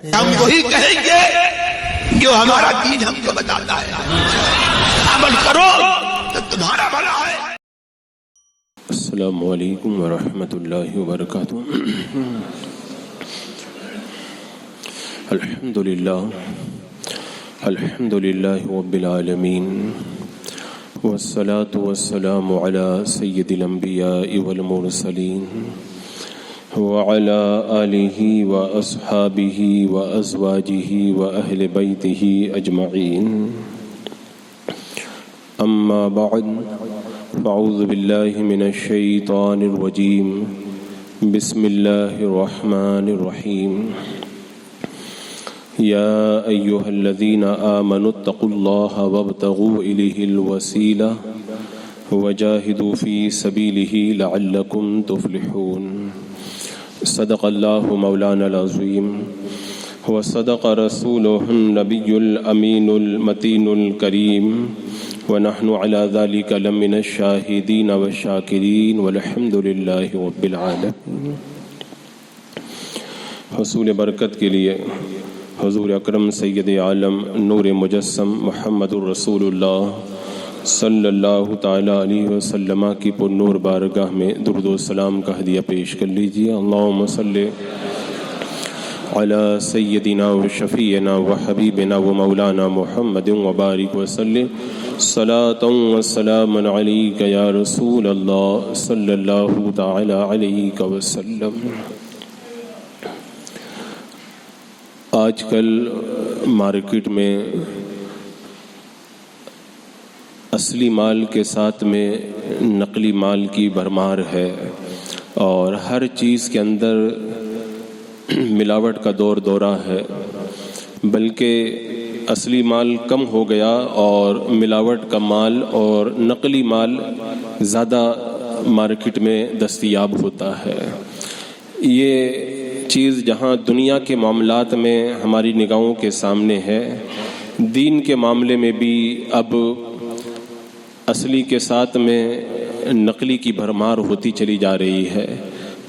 ہم وہی کہیں گے جو ہمارا دین ہم کو بتاتا ہے، عمل کرو تو تمہارا بھلا ہے۔ السلام علیکم ورحمۃ اللہ وبرکاتہ۔ الحمد للہ رب العالمین، والصلاة والسلام على سید الانبیاء والمرسلین، وعلى آلہ واصحابہ وازواجہ واہل بیتہ اجمعین، اما بعد، فاعوذ باللہ من الشیطان الرجیم، بسم اللہ الرحمن الرحیم۔ یا ایہا الذین آمنوا اتقوا اللہ وابتغوا الیہ الوسیلہ وجاہدوا فی سبیلہ لعلکم تفلحون۔ صدق اللہ مولانا العظیم وصدق رسولہ النبی الامین المتین الکریم، ونحن على ذلك لمن الشاہدین والشاکرین والحمد للہ رب العالمین۔ حصول برکت کے لیے حضور اکرم سید عالم نور مجسم محمد الرسول اللہ صلی اللہ تعالی علیہ وسلم کی پر نور بارگاہ میں درود و سلام کا ہدیہ پیش کر لیجیے۔ اللہم صلی علی سیدنا و شفیعنا و حبیبنا و مولانا محمد وبارک وسلم، صلاۃ و سلام علیک یا رسول اللہ صلی اللہ تعالی علیہ وسلم۔ آج کل مارکیٹ میں اصلی مال کے ساتھ میں نقلی مال کی بھرمار ہے، اور ہر چیز کے اندر ملاوٹ کا دور دورہ ہے، بلکہ اصلی مال کم ہو گیا اور ملاوٹ کا مال اور نقلی مال زیادہ مارکیٹ میں دستیاب ہوتا ہے۔ یہ چیز جہاں دنیا کے معاملات میں ہماری نگاہوں کے سامنے ہے، دین کے معاملے میں بھی اب اصلی کے ساتھ میں نقلی کی بھرمار ہوتی چلی جا رہی ہے۔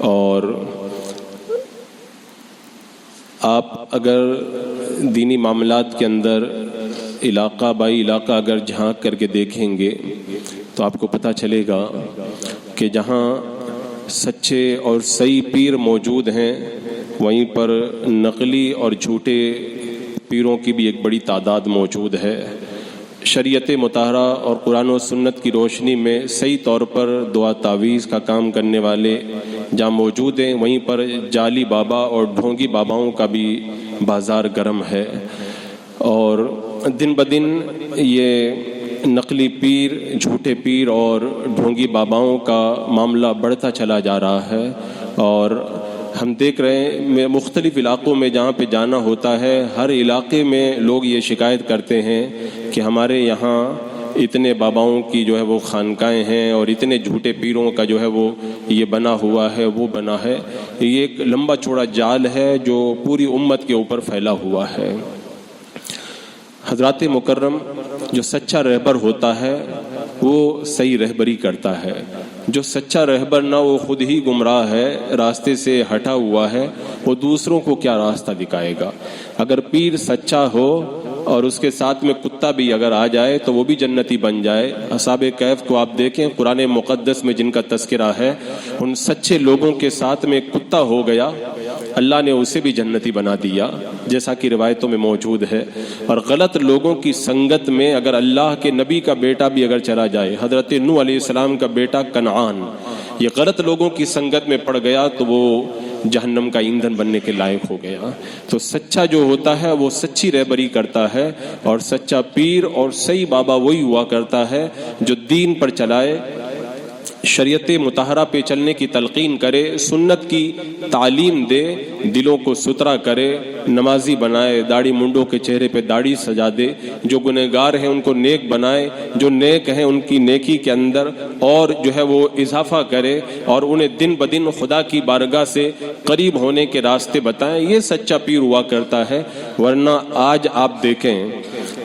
اور آپ اگر دینی معاملات کے اندر علاقہ بائی علاقہ اگر جھانک کر کے دیکھیں گے تو آپ کو پتہ چلے گا کہ جہاں سچے اور صحیح پیر موجود ہیں، وہیں پر نقلی اور جھوٹے پیروں کی بھی ایک بڑی تعداد موجود ہے۔ شریعت مطہرہ اور قرآن و سنت کی روشنی میں صحیح طور پر دعا تعویذ کا کام کرنے والے جہاں موجود ہیں، وہیں پر جعلی بابا اور ڈھونگی باباؤں کا بھی بازار گرم ہے، اور دن بدن یہ نقلی پیر، جھوٹے پیر اور ڈھونگی باباؤں کا معاملہ بڑھتا چلا جا رہا ہے۔ اور ہم دیکھ رہے ہیں مختلف علاقوں میں جہاں پہ جانا ہوتا ہے، ہر علاقے میں لوگ یہ شکایت کرتے ہیں کہ ہمارے یہاں اتنے باباؤں کی جو ہے وہ خانقاہیں ہیں، اور اتنے جھوٹے پیروں کا جو ہے وہ یہ بنا ہوا ہے، وہ بنا ہے۔ یہ ایک لمبا چوڑا جال ہے جو پوری امت کے اوپر پھیلا ہوا ہے۔ حضرات مکرم، جو سچا رہبر ہوتا ہے وہ صحیح رہبری کرتا ہے۔ جو سچا رہبر نہ وہ خود ہی گمراہ ہے، راستے سے ہٹا ہوا ہے، وہ دوسروں کو کیا راستہ دکھائے گا؟ اگر پیر سچا ہو اور اس کے ساتھ میں کتا بھی اگر آ جائے تو وہ بھی جنتی بن جائے۔ اصحاب کہف کو آپ دیکھیں، قرآن مقدس میں جن کا تذکرہ ہے، ان سچے لوگوں کے ساتھ میں کتا ہو گیا، اللہ نے اسے بھی جنتی بنا دیا، جیسا کہ روایتوں میں موجود ہے۔ اور غلط لوگوں کی سنگت میں اگر اللہ کے نبی کا بیٹا بھی اگر چلا جائے، حضرت نوح علیہ السلام کا بیٹا کنعان، یہ غلط لوگوں کی سنگت میں پڑ گیا تو وہ جہنم کا ایندھن بننے کے لائق ہو گیا۔ تو سچا جو ہوتا ہے وہ سچی رہبری کرتا ہے، اور سچا پیر اور صحیح بابا وہی ہوا کرتا ہے جو دین پر چلائے، شریعت مطہرہ پہ چلنے کی تلقین کرے، سنت کی تعلیم دے، دلوں کو ستھرا کرے، نمازی بنائے، داڑھی منڈوں کے چہرے پہ داڑھی سجا دے، جو گنہگار ہیں ان کو نیک بنائے، جو نیک ہیں ان کی نیکی کے اندر اور جو ہے وہ اضافہ کرے، اور انہیں دن بدن خدا کی بارگاہ سے قریب ہونے کے راستے بتائیں۔ یہ سچا پیر ہوا کرتا ہے۔ ورنہ آج آپ دیکھیں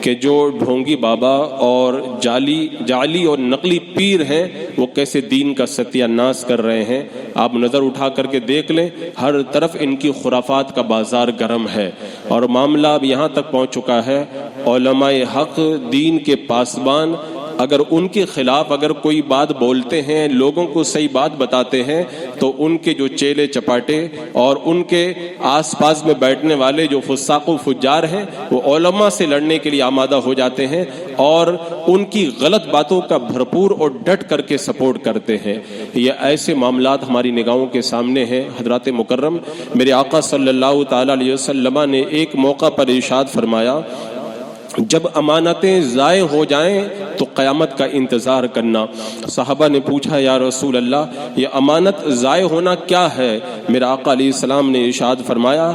کہ جو ڈھونگی بابا اور جعلی اور نقلی پیر ہیں وہ کیسے دین کا ستیہ ناش کر رہے ہیں۔ آپ نظر اٹھا کر کے دیکھ لیں، ہر طرف ان کی خرافات کا بازار گرم ہے، اور معاملہ اب یہاں تک پہنچ چکا ہے علماء حق دین کے پاسبان اگر ان کے خلاف اگر کوئی بات بولتے ہیں، لوگوں کو صحیح بات بتاتے ہیں، تو ان کے جو چیلے چپاٹے اور ان کے آس پاس میں بیٹھنے والے جو فساق و فجار ہیں وہ علماء سے لڑنے کے لیے آمادہ ہو جاتے ہیں اور ان کی غلط باتوں کا بھرپور اور ڈٹ کر کے سپورٹ کرتے ہیں۔ یہ ایسے معاملات ہماری نگاہوں کے سامنے ہیں۔ حضرات مکرم میرے آقا صلی اللہ تعالی علیہ وسلم نے ایک موقع پر ارشاد فرمایا، جب امانتیں ضائع ہو جائیں تو قیامت کا انتظار کرنا۔ صحابہ نے پوچھا یا رسول اللہ یہ امانت ضائع ہونا کیا ہے؟ میرا آقا علیہ السلام نے ارشاد فرمایا،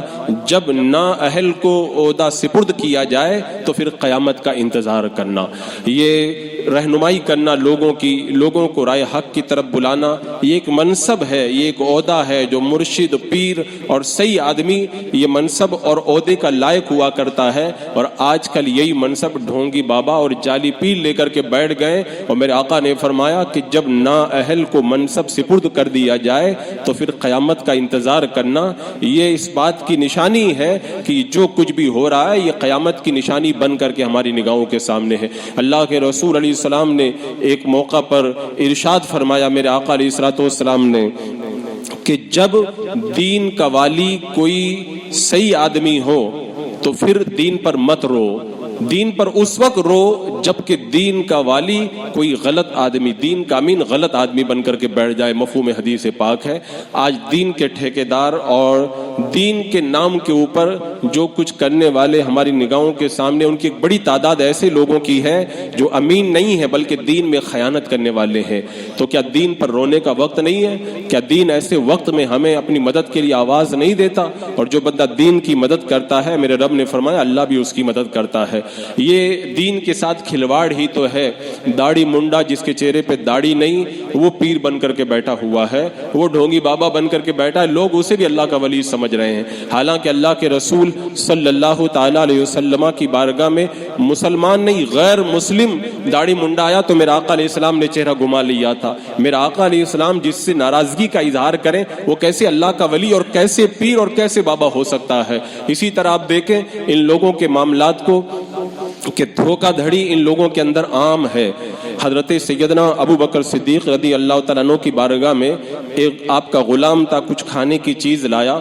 جب نااہل کو عہدہ سپرد کیا جائے تو پھر قیامت کا انتظار کرنا۔ یہ رہنمائی کرنا لوگوں کو رائے حق کی طرف بلانا، یہ ایک منصب ہے، یہ ایک عہدہ ہے جو مرشد، پیر اور صحیح آدمی یہ منصب اور عہدے کا لائق ہوا کرتا ہے۔ اور آج کل یہی منصب ڈھونگی بابا اور جعلی پیر لے کر کے بیٹھ گئے، اور میرے آقا نے فرمایا کہ جب نااہل کو منصب سپرد کر دیا جائے تو پھر قیامت کا انتظار کرنا۔ یہ اس بات کی نشانی ہے کہ جو کچھ بھی ہو رہا ہے یہ قیامت کی نشانی بن کر کے ہماری نگاہوں کے سامنے ہے۔ اللہ کے رسول علیہ السلام نے ایک موقع پر ارشاد فرمایا، میرے آقا علیہ السلام نے، کہ جب دین کا والی کوئی صحیح آدمی ہو تو پھر دین پر مت رو، دین پر اس وقت رو جبکہ دین کا والی کوئی غلط آدمی، دین کا امین غلط آدمی بن کر کے بیٹھ جائے۔ مفہوم حدیث پاک ہے۔ آج دین کے ٹھیکیدار اور دین کے نام کے اوپر جو کچھ کرنے والے ہماری نگاہوں کے سامنے، ان کی ایک بڑی تعداد ایسے لوگوں کی ہے جو امین نہیں ہے بلکہ دین میں خیانت کرنے والے ہیں۔ تو کیا دین پر رونے کا وقت نہیں ہے؟ کیا دین ایسے وقت میں ہمیں اپنی مدد کے لیے آواز نہیں دیتا؟ اور جو بندہ دین کی مدد کرتا ہے، میرے رب نے فرمایا اللہ بھی اس کی مدد کرتا ہے۔ یہ دین کے ساتھ کھلواڑ ہی تو ہے۔ داڑھی منڈا جس کے چہرے پہ داڑھی نہیں وہ پیر بن کر کے بیٹھا ہوا ہے، وہ ڈھونگی بابا بن کر کے بیٹھا ہے، لوگ اسے بھی اللہ کا ولی سمجھ رہے ہیں، حالانکہ اللہ کے رسول صلی اللہ تعالی علیہ وسلم کی بارگاہ میں مسلمان نہیں غیر مسلم داڑھی منڈا آیا تو میرا آقا علیہ السلام نے چہرہ گما لیا تھا۔ میرا آقا علیہ السلام جس سے ناراضگی کا اظہار کریں وہ کیسے اللہ کا ولی اور کیسے پیر اور کیسے بابا ہو سکتا ہے؟ اسی طرح آپ دیکھیں ان لوگوں کے معاملات کو کہ دھوکہ دھڑی ان لوگوں کے اندر عام ہے۔ حضرت سیدنا ابو بکر صدیق رضی اللہ تعالیٰ عنہ کی بارگاہ میں ایک آپ کا غلام تھا، کچھ کھانے کی چیز لایا،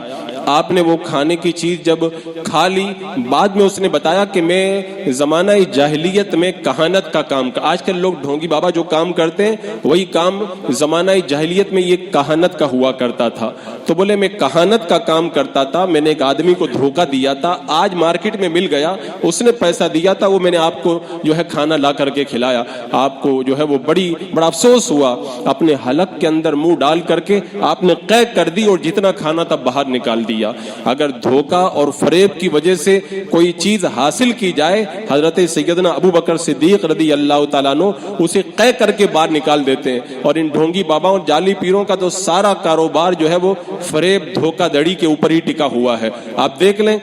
آپ نے وہ کھانے کی چیز جب کھا لی، بعد میں اس نے بتایا کہ میں زمانہ جاہلیت میں کہانت کا کام آج کل لوگ ڈھونگی بابا جو کام کرتے ہیں وہی کام زمانہ جاہلیت میں یہ کہانت کا ہوا کرتا تھا۔ تو بولے میں کہانت کا کام کرتا تھا، میں نے ایک آدمی کو دھوکہ دیا تھا، آج مارکیٹ میں مل گیا، اس نے پیسہ دیا تھا، وہ میں نے آپ کو جو ہے کھانا لا کر کے کھلایا، آپ کو جو ہے وہ بڑا افسوس ہوا، اپنے حلق کے اندر منہ ڈال کر کے آپ نے قے کر دی اور جتنا کھانا تھا باہر نکال دیا۔ اگر دھوکہ اور فریب کی وجہ سے کوئی چیز حاصل کی جائے، حضرت سیدنا ابو بکر صدیق رضی اللہ تعالیٰ عنہ اسے قے کر کے باہر نکال دیتے ہیں۔ اور ان ڈھونگی بابا اور جعلی پیروں کا تو سارا کاروبار جو ہے وہ فریب دھوکہ دڑی کے اوپر ہی ٹکا ہوا ہے۔ آپ دیکھ لیں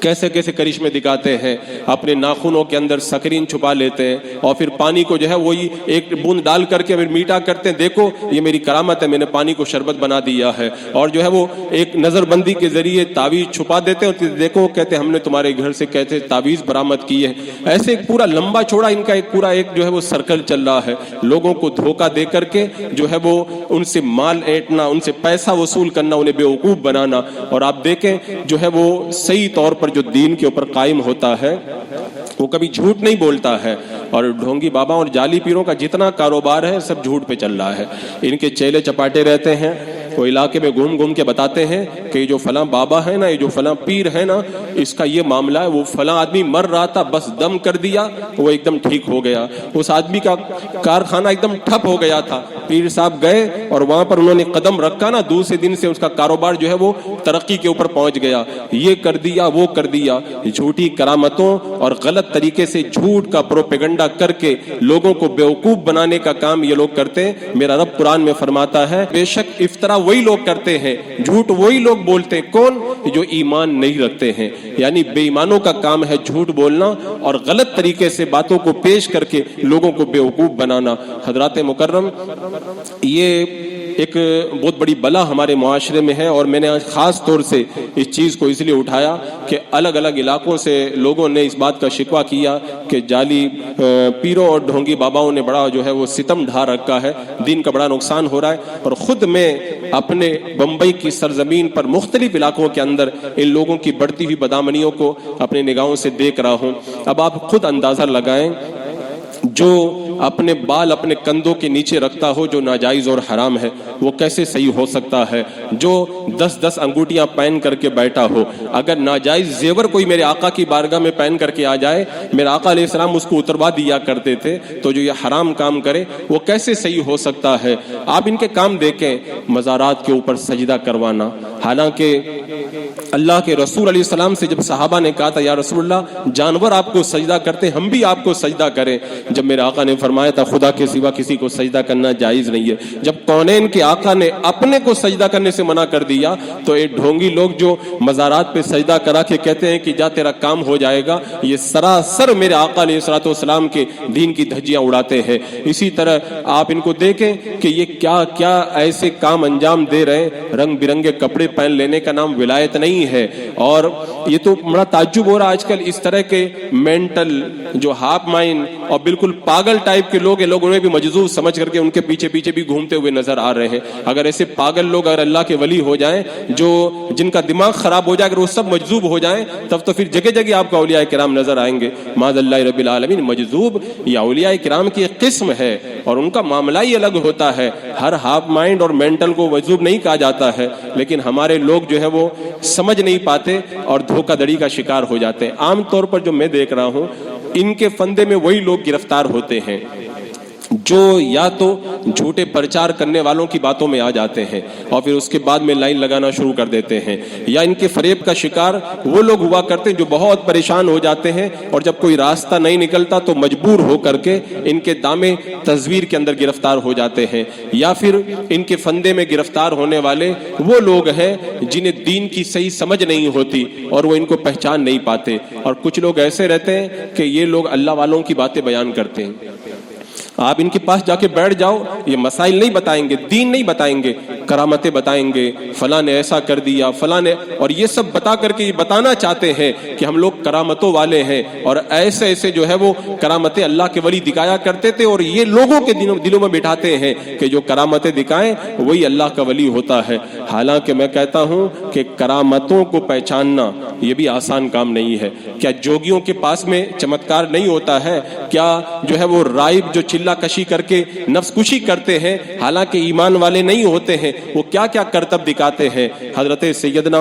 کیسے کیسے کرشمے دکھاتے ہیں، اپنے ناخنوں کے اندر سکرین چھپا لیتے ہیں اور پھر پانی کو جو ہے وہی ایک بوند ڈال کر کے پھر میٹھا کرتے ہیں، دیکھو یہ میری کرامت ہے، میں نے پانی کو شربت بنا دیا ہے، اور جو ہے وہ ایک نظر بندی کے ذریعے تعویذ چھپا دیتے ہیں، دیکھو کہتے ہیں ہم نے تمہارے گھر سے کہتے تعویذ برآمد کی ہے۔ ایسے ایک پورا لمبا چوڑا ان کا ایک پورا ایک جو ہے وہ سرکل چل رہا ہے، لوگوں کو دھوکہ دے کر کے جو ہے وہ ان سے مال اینٹنا، ان سے پیسہ وصول کرنا، انہیں بیوقوف بنانا۔ اور آپ دیکھیں جو ہے وہ صحیح طور پر جو دین کے اوپر قائم ہوتا ہے وہ کبھی جھوٹ نہیں بولتا ہے، اور ڈھونگی بابا اور جعلی پیروں کا جتنا کاروبار ہے سب جھوٹ پہ چل رہا ہے۔ ان کے چیلے چپاٹے رہتے ہیں، وہ علاقے میں گھوم گھوم کے بتاتے ہیں کہ جو فلاں بابا ہے نا، یہ جو فلاں پیر ہے نا، اس کا یہ معاملہ ہے، وہ فلاں آدمی مر رہا تھا، بس دم کر دیا، وہ ایک دم ٹھیک ہو گیا، اس آدمی کا کارخانہ ایک دم ٹھپ ہو گیا تھا، پیر صاحب گئے اور وہاں پر انہوں نے قدم رکھا نا، دوسرے دن سے اس کا کاروبار جو ہے وہ ترقی کے اوپر پہنچ گیا، یہ کر دیا وہ کر دیا۔ جھوٹی کرامتوں اور غلط طریقے سے جھوٹ کا پروپیگنڈا کر کے لوگوں کو بیوقوف بنانے کا کام یہ لوگ کرتے ہیں۔ میرا رب قرآن میں فرماتا ہے بے شک افطرا وہی لوگ کرتے ہیں، جھوٹ وہی لوگ بولتے ہیں، کون؟ جو ایمان نہیں رکھتے ہیں. یعنی بے ایمانوں کا کام ہے جھوٹ بولنا اور غلط طریقے سے باتوں کو پیش کر کے لوگوں کو بیوقوف بنانا. حضرات مکرم، یہ ایک بہت بڑی بلا ہمارے معاشرے میں ہے، اور میں نے آج خاص طور سے اس چیز کو اس لیے اٹھایا کہ الگ الگ علاقوں سے لوگوں نے اس بات کا شکوہ کیا کہ جعلی پیروں اور ڈھونگی باباؤں نے بڑا جو ہے وہ ستم ڈھا رکھا ہے، دین کا بڑا نقصان ہو رہا ہے. اور خود میں اپنے بمبئی کی سرزمین پر مختلف علاقوں کے اندر ان لوگوں کی بڑھتی ہوئی بدامنیوں کو اپنی نگاہوں سے دیکھ رہا ہوں. اب آپ خود اندازہ لگائیں، جو اپنے بال اپنے کندھوں کے نیچے رکھتا ہو جو ناجائز اور حرام ہے، وہ کیسے صحیح ہو سکتا ہے؟ جو 10 انگوٹیاں پہن کر کے بیٹھا ہو، اگر ناجائز زیور کوئی میرے آقا کی بارگاہ میں پہن کر کے آ جائے، میرے آقا علیہ السلام اس کو اتروا دیا کرتے تھے، تو جو یہ حرام کام کرے وہ کیسے صحیح ہو سکتا ہے؟ آپ ان کے کام دیکھیں، مزارات کے اوپر سجدہ کروانا. حالانکہ اللہ کے رسول علیہ السلام سے جب صحابہ نے کہا تھا یا رسول اللہ جانور آپ کو سجدہ کرتے، ہم بھی آپ کو سجدہ کریں، جب میرے آقا نے فرمایا تھا خدا کے سوا کسی کو سجدہ کرنا جائز نہیں ہے. جب کونین کے آقا نے اپنے کو سجدہ کرنے سے منع کر دیا، تو ایک ڈھونگی لوگ جو مزارات پہ سجدہ کرا کے کہتے ہیں کہ جا تیرا کام ہو جائے گا، یہ سراسر میرے آقا علیہ الصلوۃ والسلام کے دین کی دھجیاں اڑاتے ہیں. اسی طرح آپ ان کو دیکھیں کہ یہ کیا کیا ایسے کام انجام دے رہے. رنگ برنگے کپڑے پہن لینے کا نام ولایت نہیں ہے. اور یہ تو بڑا تعجب ہو رہا آج کل، اس طرح کے مینٹل جو ہاف مائنڈ اور بالکل پاگل ٹائپ کے لوگ ہیں، لوگ انہیں بھی مجذوب سمجھ کر کے ان کے پیچھے پیچھے بھی گھومتے ہوئے نظر آ رہے ہیں. اگر ایسے پاگل لوگ اگر اللہ کے ولی ہو جائیں، جو جن کا دماغ خراب ہو جائے، اگر وہ سب مجذوب ہو جائیں، تب تو پھر جگہ جگہ آپ کو اولیاء کرام نظر آئیں گے. معاذ اللہ رب العالمین. مجذوب یا اولیاء کرام کی ایک قسم ہے اور ان کا معاملہ ہی الگ ہوتا ہے. ہر ہاف مائنڈ اور مینٹل کو مجذوب نہیں کہا جاتا ہے، لیکن ہمارے لوگ جو ہے وہ سمجھ نہیں پاتے اور دھوکہ دڑی کا شکار ہو جاتے ہیں. عام طور پر جو میں دیکھ رہا ہوں، ان کے فندے میں وہی لوگ گرفتار ہوتے ہیں جو یا تو جھوٹے پرچار کرنے والوں کی باتوں میں آ جاتے ہیں اور پھر اس کے بعد میں لائن لگانا شروع کر دیتے ہیں، یا ان کے فریب کا شکار وہ لوگ ہوا کرتے ہیں جو بہت پریشان ہو جاتے ہیں اور جب کوئی راستہ نہیں نکلتا تو مجبور ہو کر کے ان کے دامے تزویر کے اندر گرفتار ہو جاتے ہیں. یا پھر ان کے فندے میں گرفتار ہونے والے وہ لوگ ہیں جنہیں دین کی صحیح سمجھ نہیں ہوتی اور وہ ان کو پہچان نہیں پاتے. اور کچھ لوگ ایسے رہتے ہیں کہ یہ لوگ اللہ والوں کی باتیں بیان کرتے ہیں. آپ ان کے پاس جا کے بیٹھ جاؤ، یہ مسائل نہیں بتائیں گے، دین نہیں بتائیں گے، کرامتیں بتائیں گے، فلاں نے ایسا کر دیا، فلاں نے، اور یہ سب بتا کر کے یہ بتانا چاہتے ہیں کہ ہم لوگ کرامتوں والے ہیں اور ایسے ایسے جو ہے وہ کرامتیں اللہ کے ولی دکھایا کرتے تھے، اور یہ لوگوں کے دلوں میں بٹھاتے ہیں کہ جو کرامتیں دکھائیں وہی اللہ کا ولی ہوتا ہے. حالانکہ میں کہتا ہوں کہ کرامتوں کو پہچاننا یہ بھی آسان کام نہیں ہے. کیا جوگیوں کے پاس میں چمتکار نہیں ہوتا ہے؟ کیا جو ہے وہ رائب جو چلا کشی کر کے نفس کشی کرتے ہیں، حالانکہ ایمان والے نہیں ہوتے ہیں، وہ کیا کیا کرتب دکھاتے ہیں. حضرت سیدنا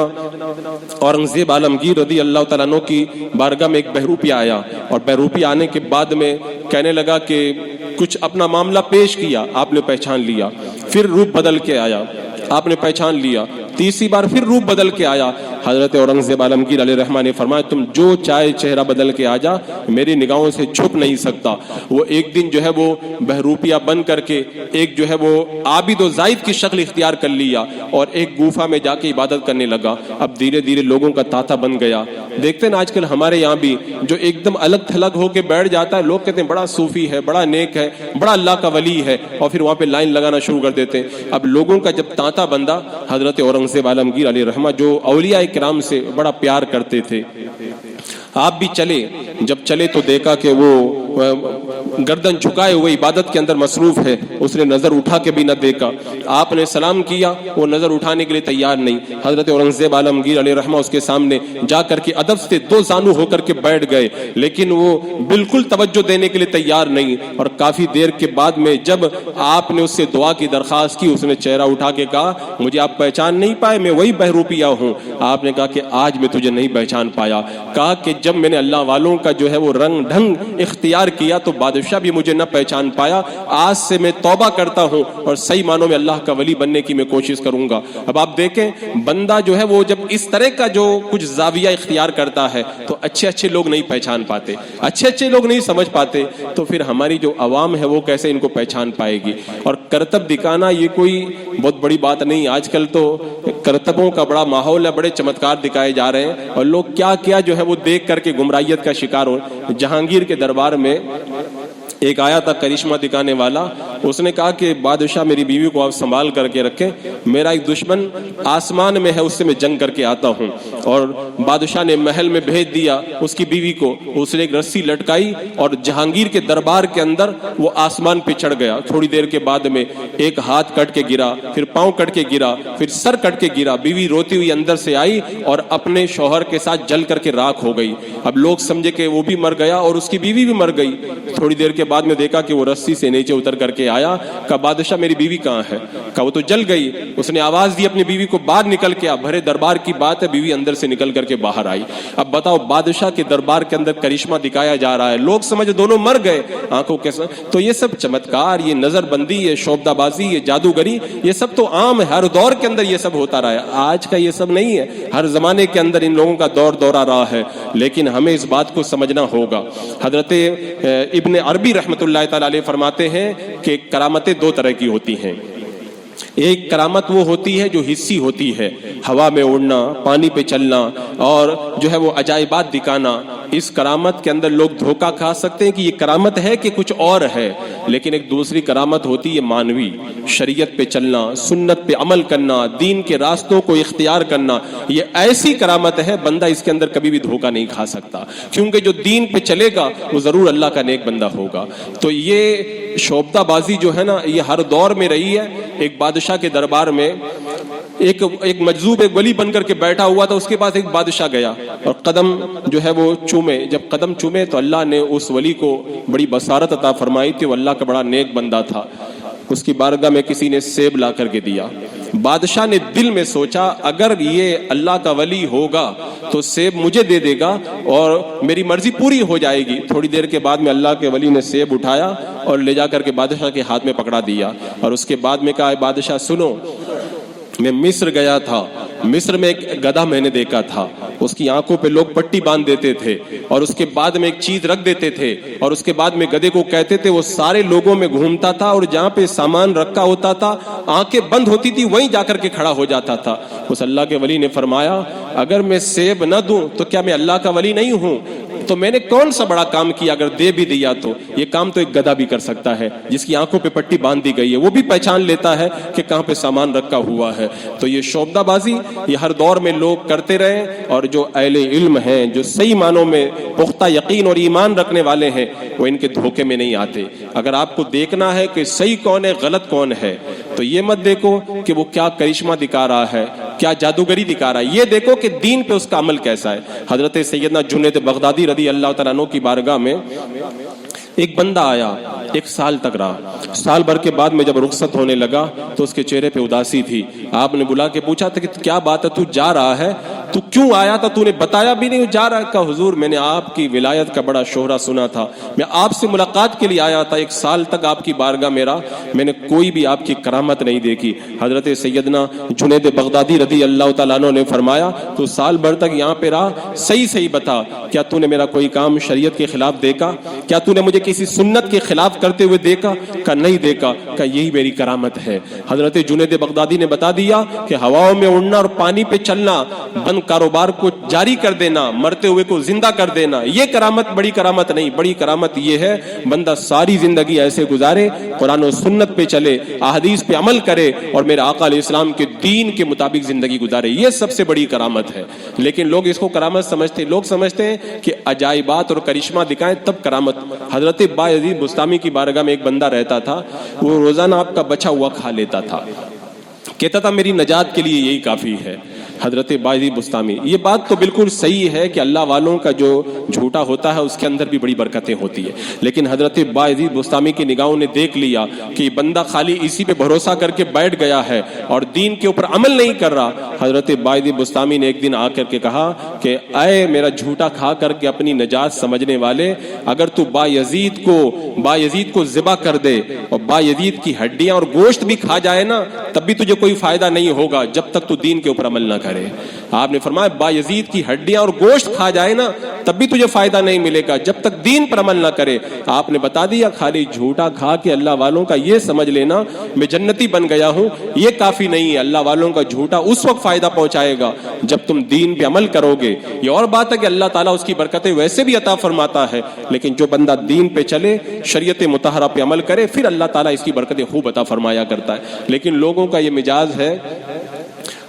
اورنگزیب عالمگیر رضی اللہ تعالیٰ عنہ کی بارگاہ میں ایک بہروپی آیا، اور بہروپی آنے کے بعد میں کہنے لگا کہ کچھ اپنا معاملہ پیش کیا، آپ نے پہچان لیا. پھر روپ بدل کے آیا، آپ نے پہچان لیا. تیسری بار پھر روپ بدل کے آیا. حضرت اورنگزیب عالمگیر علیہ الرحمہ نے فرمایا تم جو چاہے چہرہ بدل کے آ جا، میری نگاہوں سے چھپ نہیں سکتا. وہ ایک دن جو ہے وہ بہروپیہ بن کر کے ایک جو ہے وہ عابد و زاہد کی شکل اختیار کر لیا اور ایک گوفا میں جا کے عبادت کرنے لگا. اب دھیرے دھیرے لوگوں کا تاتا بن گیا. دیکھتے ہیں آج کل ہمارے یہاں بھی جو ایک دم الگ تھلگ ہو کے بیٹھ جاتا ہے، لوگ کہتے ہیں بڑا صوفی ہے، بڑا نیک ہے، بڑا اللہ کا ولی ہے، اور پھر وہاں پہ لائن لگانا شروع کر دیتے ہیں. اب لوگوں کا جب تاتا بندہ حضرت اورنگزیب عالمگیر علیہ الرحمہ جو اولیاء کرام سے بڑا پیار کرتے تھے، آپ بھی چلے. جب چلے تو دیکھا کہ وہ گردن جھکائے ہوئے عبادت کے اندر مصروف ہے. اس نے نظر اٹھا کے بھی نہ دیکھا. آپ نے سلام کیا، وہ نظر اٹھانے کے لیے تیار نہیں. حضرت اورنگزیب عالمگیر علیہ الرحمہ اس کے سامنے جا کر کے ادب سے دو زانو ہو کر کے بیٹھ گئے، لیکن وہ بالکل توجہ دینے کے لیے تیار نہیں. اور کافی دیر کے بعد میں جب آپ نے اس سے دعا کی درخواست کی، اس نے چہرہ اٹھا کے کہا مجھے آپ پہچان نہیں پائے، میں وہی بہروپیہ ہوں. آپ نے کہا کہ آج میں تجھے نہیں پہچان پایا. کہا کہ جب میں نے اللہ والوں کا جو ہے وہ رنگ ڈھنگ اختیار انکار کیا تو بادشاہ بھی مجھے نہ پہچان پایا. آج سے میں توبہ کرتا ہوں اور صحیح معنوں میں اللہ کا ولی بننے کی میں کوشش کروں گا. اب آپ دیکھیں بندہ جو ہے وہ جب اس طرح کا جو کچھ زاویہ اختیار کرتا ہے تو اچھے لوگ نہیں پہچان پاتے, اچھے لوگ نہیں سمجھ پاتے, تو پھر ہماری جو عوام ہے وہ کیسے ان کو پہچان پائے گی. اور کرتب دکھانا یہ کوئی بہت بڑی بات نہیں. آج کل تو کرتبوں کا بڑا ماحول ہے, بڑے چمتکار دکھائے جا رہے ہیں اور لوگ کیا جو ہے وہ دیکھ کر کے گمراہیت کا شکار ہو. جہانگیر کے دربار میں ایک آیا تھا کرشمہ دکھانے والا, اس نے کہا کہ بادشاہ میری بیوی کو آپ سنبھال کر کے رکھیں, میرا ایک دشمن آسمان میں ہے, اس سے میں جنگ کر کے آتا ہوں. اور بادشاہ نے محل میں بھیج دیا اس کی بیوی کو, اس نے ایک رسی لٹکائی اور جہانگیر کے دربار کے اندر وہ آسمان پہ چڑھ گیا. تھوڑی دیر کے بعد میں ایک ہاتھ کٹ کے گرا, پھر پاؤں کٹ کے گرا, پھر سر کٹ کے گرا. بیوی روتی ہوئی اندر سے آئی اور اپنے شوہر کے ساتھ جل کر کے راکھ ہو گئی. اب لوگ سمجھے کہ وہ بھی مر گیا اور اس کی بیوی بھی مر گئی. تھوڑی دیر کے بعد میں دیکھا کہ وہ رسی سے نیچے اتر کر کے آیا. کہا بادشاہ میری بیوی کہاں ہے؟ کہا وہ تو جل گئی. اس نے آواز دی اپنی بیوی کو باہر نکل کے آ. بھرے دربار کی بات ہے, بیوی اندر سے نکل کر کے باہر آئی. اب بتاؤ بادشاہ کے دربار کے اندر کرشمہ دکھایا جا رہا ہے, لوگ سمجھ دونوں مر گئے آنکھوں کے ساتھ. تو یہ سب چمتکار, یہ نظر بندی, یہ شوبدہ بازی, یہ جادوگری, یہ سب تو عام ہے, ہر دور کے اندر یہ سب ہوتا رہا ہے. آج کا یہ سب نہیں ہے, ہر زمانے کے اندر ان لوگوں کا دور دورہ رہا ہے, لیکن ہمیں اس بات کو سمجھنا ہوگا. حضرت ابن عربی رحمۃ اللہ تعالی علیہ فرماتے ہیں کہ کرامتیں دو طرح کی ہوتی ہیں. ایک کرامت وہ ہوتی ہے جو حسی ہوتی ہے, ہوا میں اڑنا, پانی پہ چلنا اور جو ہے وہ عجائبات دکھانا. اس کرامت کے اندر لوگ دھوکہ کھا سکتے ہیں کہ یہ کرامت ہے کہ کچھ اور ہے. لیکن ایک دوسری کرامت ہوتی ہے مانوی, شریعت پہ چلنا, سنت پہ عمل کرنا, دین کے راستوں کو اختیار کرنا. یہ ایسی کرامت ہے بندہ اس کے اندر کبھی بھی دھوکہ نہیں کھا سکتا, کیونکہ جو دین پہ چلے گا وہ ضرور اللہ کا نیک بندہ ہوگا. تو یہ شوبدہ بازی جو ہے نا یہ ہر دور میں رہی ہے. ایک بادشاہ کے دربار میں ایک مجذوب ایک ولی بن کر کے بیٹھا ہوا تھا. اس کے پاس ایک بادشاہ گیا اور قدم جو ہے وہ چومے. جب قدم چومے تو اللہ نے اس ولی کو بڑی بصارت عطا فرمائی تھی, وہ اللہ کا بڑا نیک بندہ تھا. اس کی بارگاہ میں کسی نے سیب لا کر کے دیا. بادشاہ نے دل میں سوچا اگر یہ اللہ کا ولی ہوگا تو سیب مجھے دے دے گا اور میری مرضی پوری ہو جائے گی. تھوڑی دیر کے بعد میں اللہ کے ولی نے سیب اٹھایا اور لے جا کر کے بادشاہ کے ہاتھ میں پکڑا دیا. اور اس کے بعد میں کہا بادشاہ سنو, میں مصر گیا تھا, مصر میں ایک گدھا میں نے دیکھا تھا. اس کی آنکھوں پہ لوگ پٹی باندھ دیتے تھے اور اس کے بعد میں ایک چیز رکھ دیتے تھے اور اس کے بعد میں گدھے کو کہتے تھے, وہ سارے لوگوں میں گھومتا تھا اور جہاں پہ سامان رکھا ہوتا تھا آنکھیں بند ہوتی تھی وہیں جا کر کے کھڑا ہو جاتا تھا. اس اللہ کے ولی نے فرمایا اگر میں سیب نہ دوں تو کیا میں اللہ کا ولی نہیں ہوں؟ تو میں نے کون سا بڑا کام کیا اگر دے بھی دیا تو؟ یہ کام تو ایک گدھا بھی کر سکتا ہے جس کی آنکھوں پہ پٹی باندھ دی گئی ہے, وہ بھی پہچان لیتا ہے کہ کہاں پہ سامان رکھا ہوا ہے. تو یہ شوبدہ بازی یہ ہر دور میں لوگ کرتے رہے, اور جو اہل علم ہیں, جو صحیح معنوں میں پختہ یقین اور ایمان رکھنے والے ہیں, وہ ان کے دھوکے میں نہیں آتے. اگر آپ کو دیکھنا ہے کہ صحیح کون ہے غلط کون ہے, تو یہ مت دیکھو کہ وہ کیا کرشمہ دکھا رہا ہے, کیا جادوگری دکھا رہا ہے, یہ دیکھو کہ دین پہ اس کا عمل کیسا ہے. حضرت سیدنا جنید بغدادی رضی اللہ تعالیٰ عنہ کی بارگاہ میں ایک بندہ آیا, 1 سال تک رہا. سال بھر کے بعد میں جب رخصت ہونے لگا تو اس کے چہرے پہ اداسی تھی. آپ نے بلا کے پوچھا تھا کہ کیا بات ہے, تو جا رہا ہے, تو کیوں آیا تھا, تو نے بتایا بھی نہیں جا رہا ہے. کہا حضور میں نے آپ کی ولایت کا بڑا شہرہ سنا تھا, میں آپ سے ملاقات کے لیے آیا تھا. 1 سال تک آپ کی بارگاہ میں رہا, میں نے کوئی بھی آپ کی کرامت نہیں دیکھی. حضرت سیدنا جنید بغدادی رضی اللہ تعالیٰ عنہ نے فرمایا تو سال بھر تک یہاں پہ رہا, صحیح بتا, کیا تو نے میرا کوئی کام شریعت کے خلاف دیکھا؟ کیا تو نے مجھے کسی سنت کے خلاف کرتے ہوئے دیکھا؟ کہ نہیں دیکھا. کہ یہی میری کرامت ہے. حضرت جنید بغدادی نے بتا دیا کہ ہواؤں میں اڑنا اور پانی پہ چلنا, بند کاروبار کو جاری کر دینا, مرتے ہوئے کو زندہ کر دینا, یہ کرامت بڑی کرامت نہیں. بڑی کرامت یہ ہے بندہ ساری زندگی ایسے گزارے, قرآن و سنت پہ چلے, احادیث پہ عمل کرے اور میرے آقا علیہ السلام کے دین کے مطابق زندگی گزارے. یہ سب سے بڑی کرامت ہے. لیکن لوگ اس کو کرامت سمجھتے, لوگ سمجھتے ہیں کہ عجائبات اور کرشمہ دکھائیں تب کرامت. حضرت بایزید بستامی کی بارگاہ میں ایک بندہ رہتا تھا, وہ روزانہ آپ کا بچا ہوا کھا لیتا تھا, کہتا تھا میری نجات کے لیے یہی کافی ہے. حضرت باعزید بستامی. یہ بات تو بالکل صحیح ہے کہ اللہ والوں کا جو جھوٹا ہوتا ہے اس کے اندر بھی بڑی برکتیں ہوتی ہیں، لیکن حضرت باعزید بستامی کی نگاہوں نے دیکھ لیا کہ یہ بندہ خالی اسی پہ بھروسہ کر کے بیٹھ گیا ہے اور دین کے اوپر عمل نہیں کر رہا. حضرت باعزید بستامی نے ایک دن آ کر کے کہا کہ اے میرا جھوٹا کھا کر کے اپنی نجات سمجھنے والے، اگر تو باعزید کو ذبح کر دے اور باعزید کی ہڈیاں اور گوشت بھی کھا جائے نا تب بھی تجھے کوئی فائدہ نہیں ہوگا جب تک تو دین کے اوپر عمل نہ کرے. آپ نے فرمایا باعزید کی ہڈیاں اور گوشت کھا جائے نا تب بھی تجھے فائدہ نہیں ملے گا جب تک دین پر عمل نہ کرے. آپ نے بتا دیا خالی جھوٹا کھا کے اللہ والوں کا یہ سمجھ لینا میں جنتی بن گیا ہوں یہ کافی نہیں ہے. اللہ والوں کا جھوٹا اس وقت فائدہ پہنچائے گا جب تم دین پہ عمل کرو گے. یہ اور بات ہے کہ اللہ تعالیٰ اس کی برکتیں ویسے بھی عطا فرماتا ہے، لیکن جو بندہ دین پہ چلے شریعت مطہرہ پہ عمل کرے پھر اللہ تعالیٰ اس کی برکتیں خوب عطا فرمایا کرتا ہے. لیکن لوگوں کا یہ مزاج ہے،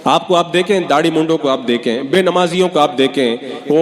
آپ دیکھیں داڑھی منڈوں کو آپ دیکھیں، بے نمازیوں کو آپ دیکھیں، وہ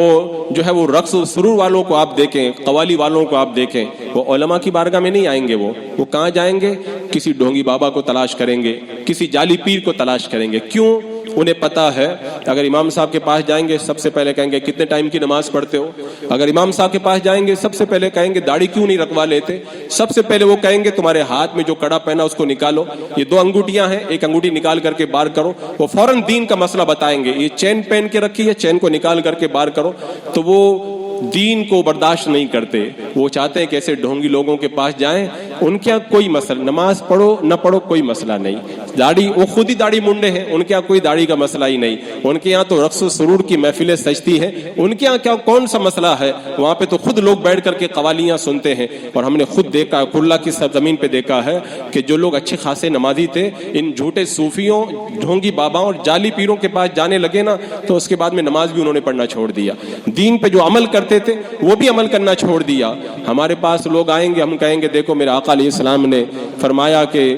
جو ہے وہ رقص و سرور والوں کو آپ دیکھیں، قوالی والوں کو آپ دیکھیں، وہ علماء کی بارگاہ میں نہیں آئیں گے. وہ کہاں جائیں گے؟ کسی ڈھونگی بابا کو تلاش کریں گے، کسی جعلی پیر کو تلاش کریں گے. کیوں؟ انہیں پتا ہے اگر امام صاحب کے پاس جائیں گے سب سے پہلے کہیں گے کتنے ٹائم کی نماز پڑھتے ہو. اگر امام صاحب کے پاس جائیں گے سب سے پہلے کہیں گے داڑھی کیوں نہیں رکھوا لیتے. سب سے پہلے وہ کہیں گے تمہارے ہاتھ میں جو کڑا پہنا اس کو نکالو، یہ 2 انگوٹیاں ہیں، ایک انگوٹی نکال کر کے باہر کرو. وہ فوراً دین کا مسئلہ بتائیں گے. یہ چین پہن کے رکھی ہے، چین کو نکال کر کے باہر کرو. تو وہ دین کو برداشت نہیں کرتے. وہ چاہتے ہیں کہ ایسے ڈھونگی لوگوں کے پاس جائیں، ان کے یہاں کوئی مسئلہ، نماز پڑھو نہ پڑھو کوئی مسئلہ نہیں. داڑھی، وہ خود ہی داڑھی منڈے ہیں، ان کے یہاں کوئی داڑھی کا مسئلہ ہی نہیں. ان کے یہاں تو رقص و سرور کی محفلیں سجتی ہیں، ان کے یہاں کون سا مسئلہ ہے؟ وہاں پہ تو خود لوگ بیٹھ کر کے قوالیاں سنتے ہیں. اور ہم نے خود دیکھا، کرلا کی سرزمین پہ دیکھا ہے کہ جو لوگ اچھے خاصے نمازی تھے ان جھوٹے صوفیوں، ڈھونگی باباؤں اور جعلی پیروں کے پاس جانے لگے نا تو اس کے بعد میں نماز بھی انہوں نے پڑھنا چھوڑ دیا. دین پہ جو عمل کرتے تھے وہ بھی عمل کرنا چھوڑ دیا. ہمارے پاس لوگ آئیں گے، ہم کہیں گے دیکھو میرے آقا علیہ السلام نے فرمایا کہ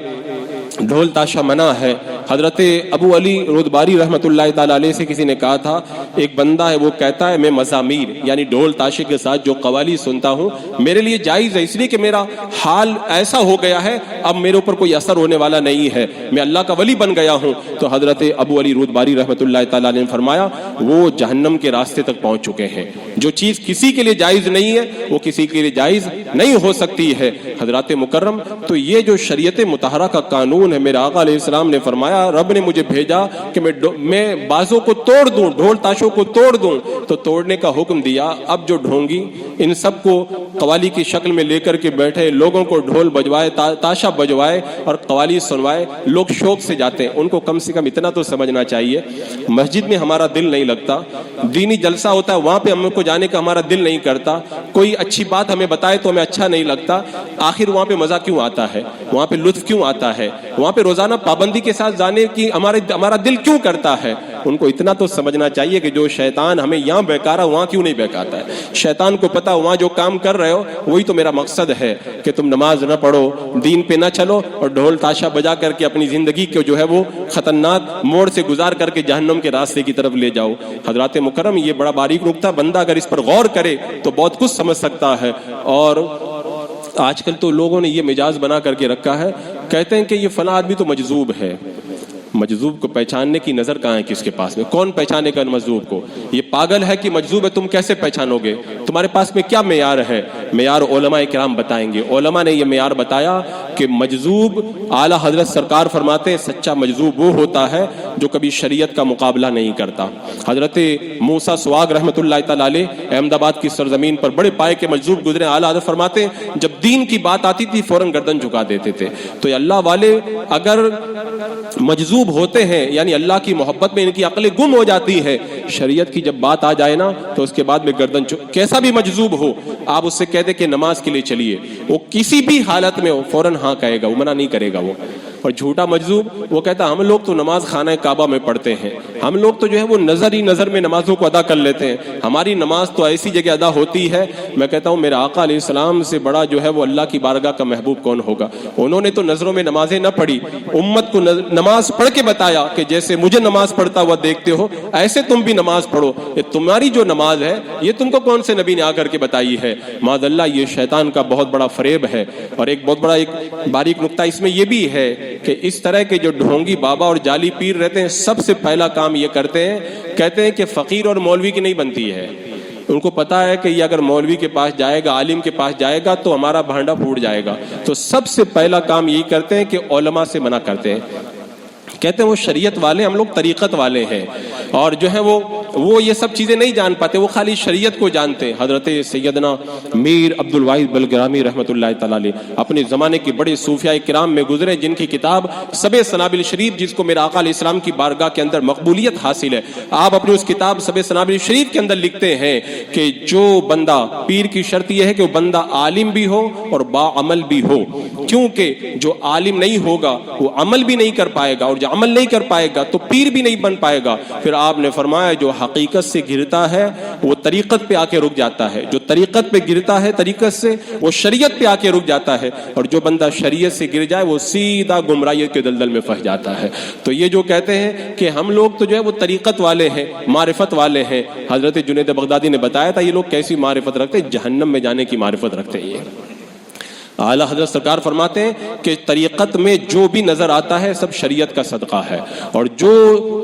ڈھول تاشا منع ہے. حضرت ابو علی رودباری رحمۃ اللہ تعالی علیہ سے کسی نے کہا تھا ایک بندہ ہے وہ کہتا ہے میں مزامیر یعنی ڈھول تاشے کے ساتھ جو قوالی سنتا ہوں میرے لیے جائز ہے، اس لیے کہ میرا حال ایسا ہو گیا ہے اب میرے اوپر کوئی اثر ہونے والا نہیں ہے، میں اللہ کا ولی بن گیا ہوں. تو حضرت ابو علی رودباری رحمۃ اللہ تعالی علیہ نے فرمایا وہ جہنم کے راستے تک پہنچ چکے ہیں. جو چیز کسی کے لیے جائز نہیں ہے وہ کسی کے لیے جائز نہیں ہو سکتی ہے. حضرات مکرم، تو یہ جو شریعت مطہرہ کا قانون ہے، میرے آقا علیہ السلام نے فرمایا رب نے مجھے بھیجا کہ میں بازوں کو توڑ دوں، ڈھول تاشوں کو توڑ دوں. تو توڑنے کا حکم دیا. اب جو ڈھونگی ان سب کو قوالی کی شکل میں لے کر کے بیٹھے، لوگوں کو ڈھول بجوائے، تاشا بجوائے اور قوالی سنوائے، لوگ شوق سے جاتے ہیں. ان کو کم سے کم اتنا تو سمجھنا چاہیے مسجد میں ہمارا دل نہیں لگتا، دینی جلسہ ہوتا ہے وہاں پہ ہم کو جانے کا ہمارا دل نہیں کرتا، کوئی اچھی بات ہمیں بتائے تو ہمیں اچھا نہیں لگتا. آخر وہاں پہ مزہ کیوں آتا ہے؟ وہاں پہ لطف کیوں آتا ہے؟ وہاں پہ روزانہ پابندی کے ساتھ جانے کی ہمارا دل کیوں کرتا ہے؟ ان کو اتنا تو سمجھنا چاہیے کہ جو شیطان ہمیں یہاں بہکارا وہاں کیوں نہیں بہکاتا ہے. شیطان کو پتا وہاں جو کام کر رہے ہو وہی تو میرا مقصد ہے کہ تم نماز نہ پڑھو، دین پہ نہ چلو اور ڈھول تاشا بجا کر کے اپنی زندگی کو جو ہے وہ خطرناک موڑ سے گزار کر کے جہنم کے راستے کی طرف لے جاؤ. حضرات مکرم، یہ بڑا باریک نکتہ، بندہ اگر اس پر غور کرے تو بہت کچھ سمجھ سکتا ہے. اور آج کل تو لوگوں نے یہ مزاج بنا کر کے رکھا ہے، کہتے ہیں کہ یہ فلاں آدمی تو مجذوب ہے. مجذوب کو پہچاننے کی نظر کہاں ہے کس کے پاس میں؟ کون پہچانے کا مجذوب کو؟ یہ پاگل ہے کہ مجذوب ہے، تم کیسے پہچانو گے؟ تمہارے پاس میں کیا معیار ہے؟ معیار علماء کرام بتائیں گے. علماء نے یہ معیار بتایا کہ مجذوب، اعلیٰ حضرت سرکار فرماتے ہیں سچا مجذوب وہ ہوتا ہے جو کبھی شریعت کا مقابلہ نہیں کرتا. حضرت موسیٰ سواگ رحمۃ اللہ تعالی علیہ احمد آباد کی سرزمین پر بڑے پائے کے مجذوب گزرے. اعلیٰ حضرت فرماتے ہیں جب دین کی بات آتی تھی فوراً گردن جھکا دیتے تھے. تو یہ اللہ والے اگر مجذوب ہوتے ہیں یعنی اللہ کی محبت میں ان کی عقلیں گم ہو جاتی ہے، شریعت کی جب بات آ جائے نا تو اس کے بعد میں گردن کیسا بھی مجذوب ہو آپ اس سے کہہ دیں کہ نماز کے لیے چلیے، وہ کسی بھی حالت میں ہو فوراً ہاں کہے گا، وہ منع نہیں کرے گا. وہ اور جھوٹا مجذوب وہ کہتا ہم لوگ تو نماز خانہ کعبہ میں پڑھتے ہیں، ہم لوگ تو جو ہے وہ نظر ہی نظر میں نمازوں کو ادا کر لیتے ہیں، ہماری نماز تو ایسی جگہ ادا ہوتی ہے. میں کہتا ہوں میرے آقا علیہ السلام سے بڑا جو ہے وہ اللہ کی بارگاہ کا محبوب کون ہوگا؟ انہوں نے تو نظروں میں نمازیں نہ پڑھی، امت کو نماز پڑھ کے بتایا کہ جیسے مجھے نماز پڑھتا ہوا دیکھتے ہو ایسے تم بھی نماز پڑھو. یہ تمہاری جو نماز ہے یہ تم کو کون سے نبی نے آ کر کے بتائی ہے؟ معاذ اللہ، یہ شیطان کا بہت بڑا فریب ہے. اور ایک بہت بڑا ایک باریک نقطہ اس میں یہ بھی ہے کہ اس طرح کے جو ڈھونگی بابا اور جعلی پیر رہتے ہیں سب سے پہلا کام یہ کرتے ہیں، کہتے ہیں کہ فقیر اور مولوی کی نہیں بنتی ہے. ان کو پتا ہے کہ یہ اگر مولوی کے پاس جائے گا، عالم کے پاس جائے گا تو ہمارا بھانڈا پھوٹ جائے گا. تو سب سے پہلا کام یہی کرتے ہیں کہ علماء سے منع کرتے ہیں. کہتے ہیں وہ شریعت والے، ہم لوگ طریقت والے ہیں، اور جو ہے وہ یہ سب چیزیں نہیں جان پاتے، وہ خالی شریعت کو جانتے ہیں. حضرت سیدنا میر عبد الواحد بلگرامی رحمۃ اللہ تعالی علیہ اپنے زمانے کے بڑے صوفیاء کرام میں گزرے، جن کی کتاب سب سنابل شریف، جس کو میرا آقا علیہ السلام کی بارگاہ کے اندر مقبولیت حاصل ہے، آپ اپنی اس کتاب سب سنابل شریف کے اندر لکھتے ہیں کہ جو بندہ، پیر کی شرط یہ ہے کہ وہ بندہ عالم بھی ہو اور باعمل بھی ہو، کیونکہ جو عالم نہیں ہوگا وہ عمل بھی نہیں کر پائے گا، اور جو عمل نہیں کر پائے گا تو پیر بھی نہیں بن پائے گا. پھر آپ نے فرمایا جو حقیقت سے گرتا ہے وہ طریقت پہ آ کے رک جاتا ہے، جو طریقت پہ گرتا ہے طریقت سے وہ شریعت پہ آ کے رک جاتا ہے، اور جو بندہ شریعت سے گر جائے وہ سیدھا گمراہیت کے دلدل میں پھنس جاتا ہے. تو یہ جو کہتے ہیں کہ ہم لوگ تو جو ہے وہ طریقت والے ہیں، معرفت والے ہیں، حضرت جنید بغدادی نے بتایا تھا یہ لوگ کیسی معرفت رکھتے ہیں، جہنم میں جانے کی معرفت رکھتے ہیں. یہ اعلیٰ حضرت سرکار فرماتے ہیں کہ طریقت میں جو بھی نظر آتا ہے سب شریعت کا صدقہ ہے، اور جو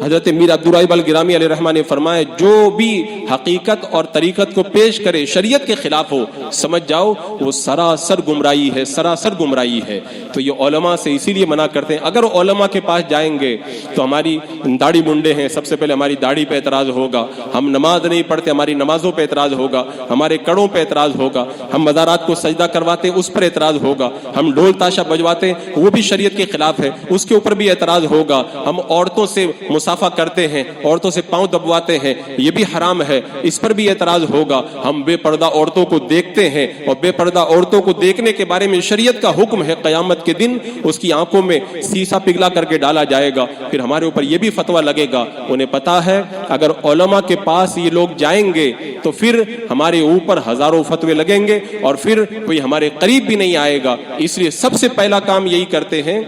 حضرت میر عبد الواحد الگرامی علیہ رحمہ نے فرمایا جو بھی حقیقت اور طریقت کو پیش کرے شریعت کے خلاف ہو، سمجھ جاؤ وہ سراسر گمراہی ہے، سراسر گمراہی ہے. تو یہ علماء سے اسی لیے منع کرتے ہیں. اگر علماء کے پاس جائیں گے تو ہماری داڑھی منڈے ہیں، سب سے پہلے ہماری داڑھی پہ اعتراض ہوگا، ہم نماز نہیں پڑھتے ہماری نمازوں پہ اعتراض ہوگا، ہمارے کڑوں پہ اعتراض ہوگا، ہم مزارات کو سجدہ کرواتے اس پر اعتراض ہوگا، ہم ڈھول تاشا بجواتے وہ بھی شریعت کے خلاف ہے اس کے اوپر بھی اعتراض ہوگا، ہم عورتوں سے مصافحہ کرتے ہیں، عورتوں سے پاؤں دبواتے ہیں یہ بھی حرام ہے اس پر بھی اعتراض ہوگا، ہم بے پردہ عورتوں کو دیکھتے ہیں اور بے پردہ عورتوں کو دیکھنے کے بارے میں شریعت کا حکم ہے قیامت کے دن اس کی آنکھوں میں سیسا پگھلا کر کے ڈالا جائے گا. پھر ہمارے اوپر یہ بھی فتویٰ لگے گا. انہیں پتا ہے اگر علماء کے پاس یہ لوگ جائیں گے تو پھر ہمارے اوپر ہزاروں فتوے لگیں گے اور پھر کوئی ہمارے قریب بھی نہیں آئے گا. اس لیے سب سے پہلا کام یہی کرتے ہیں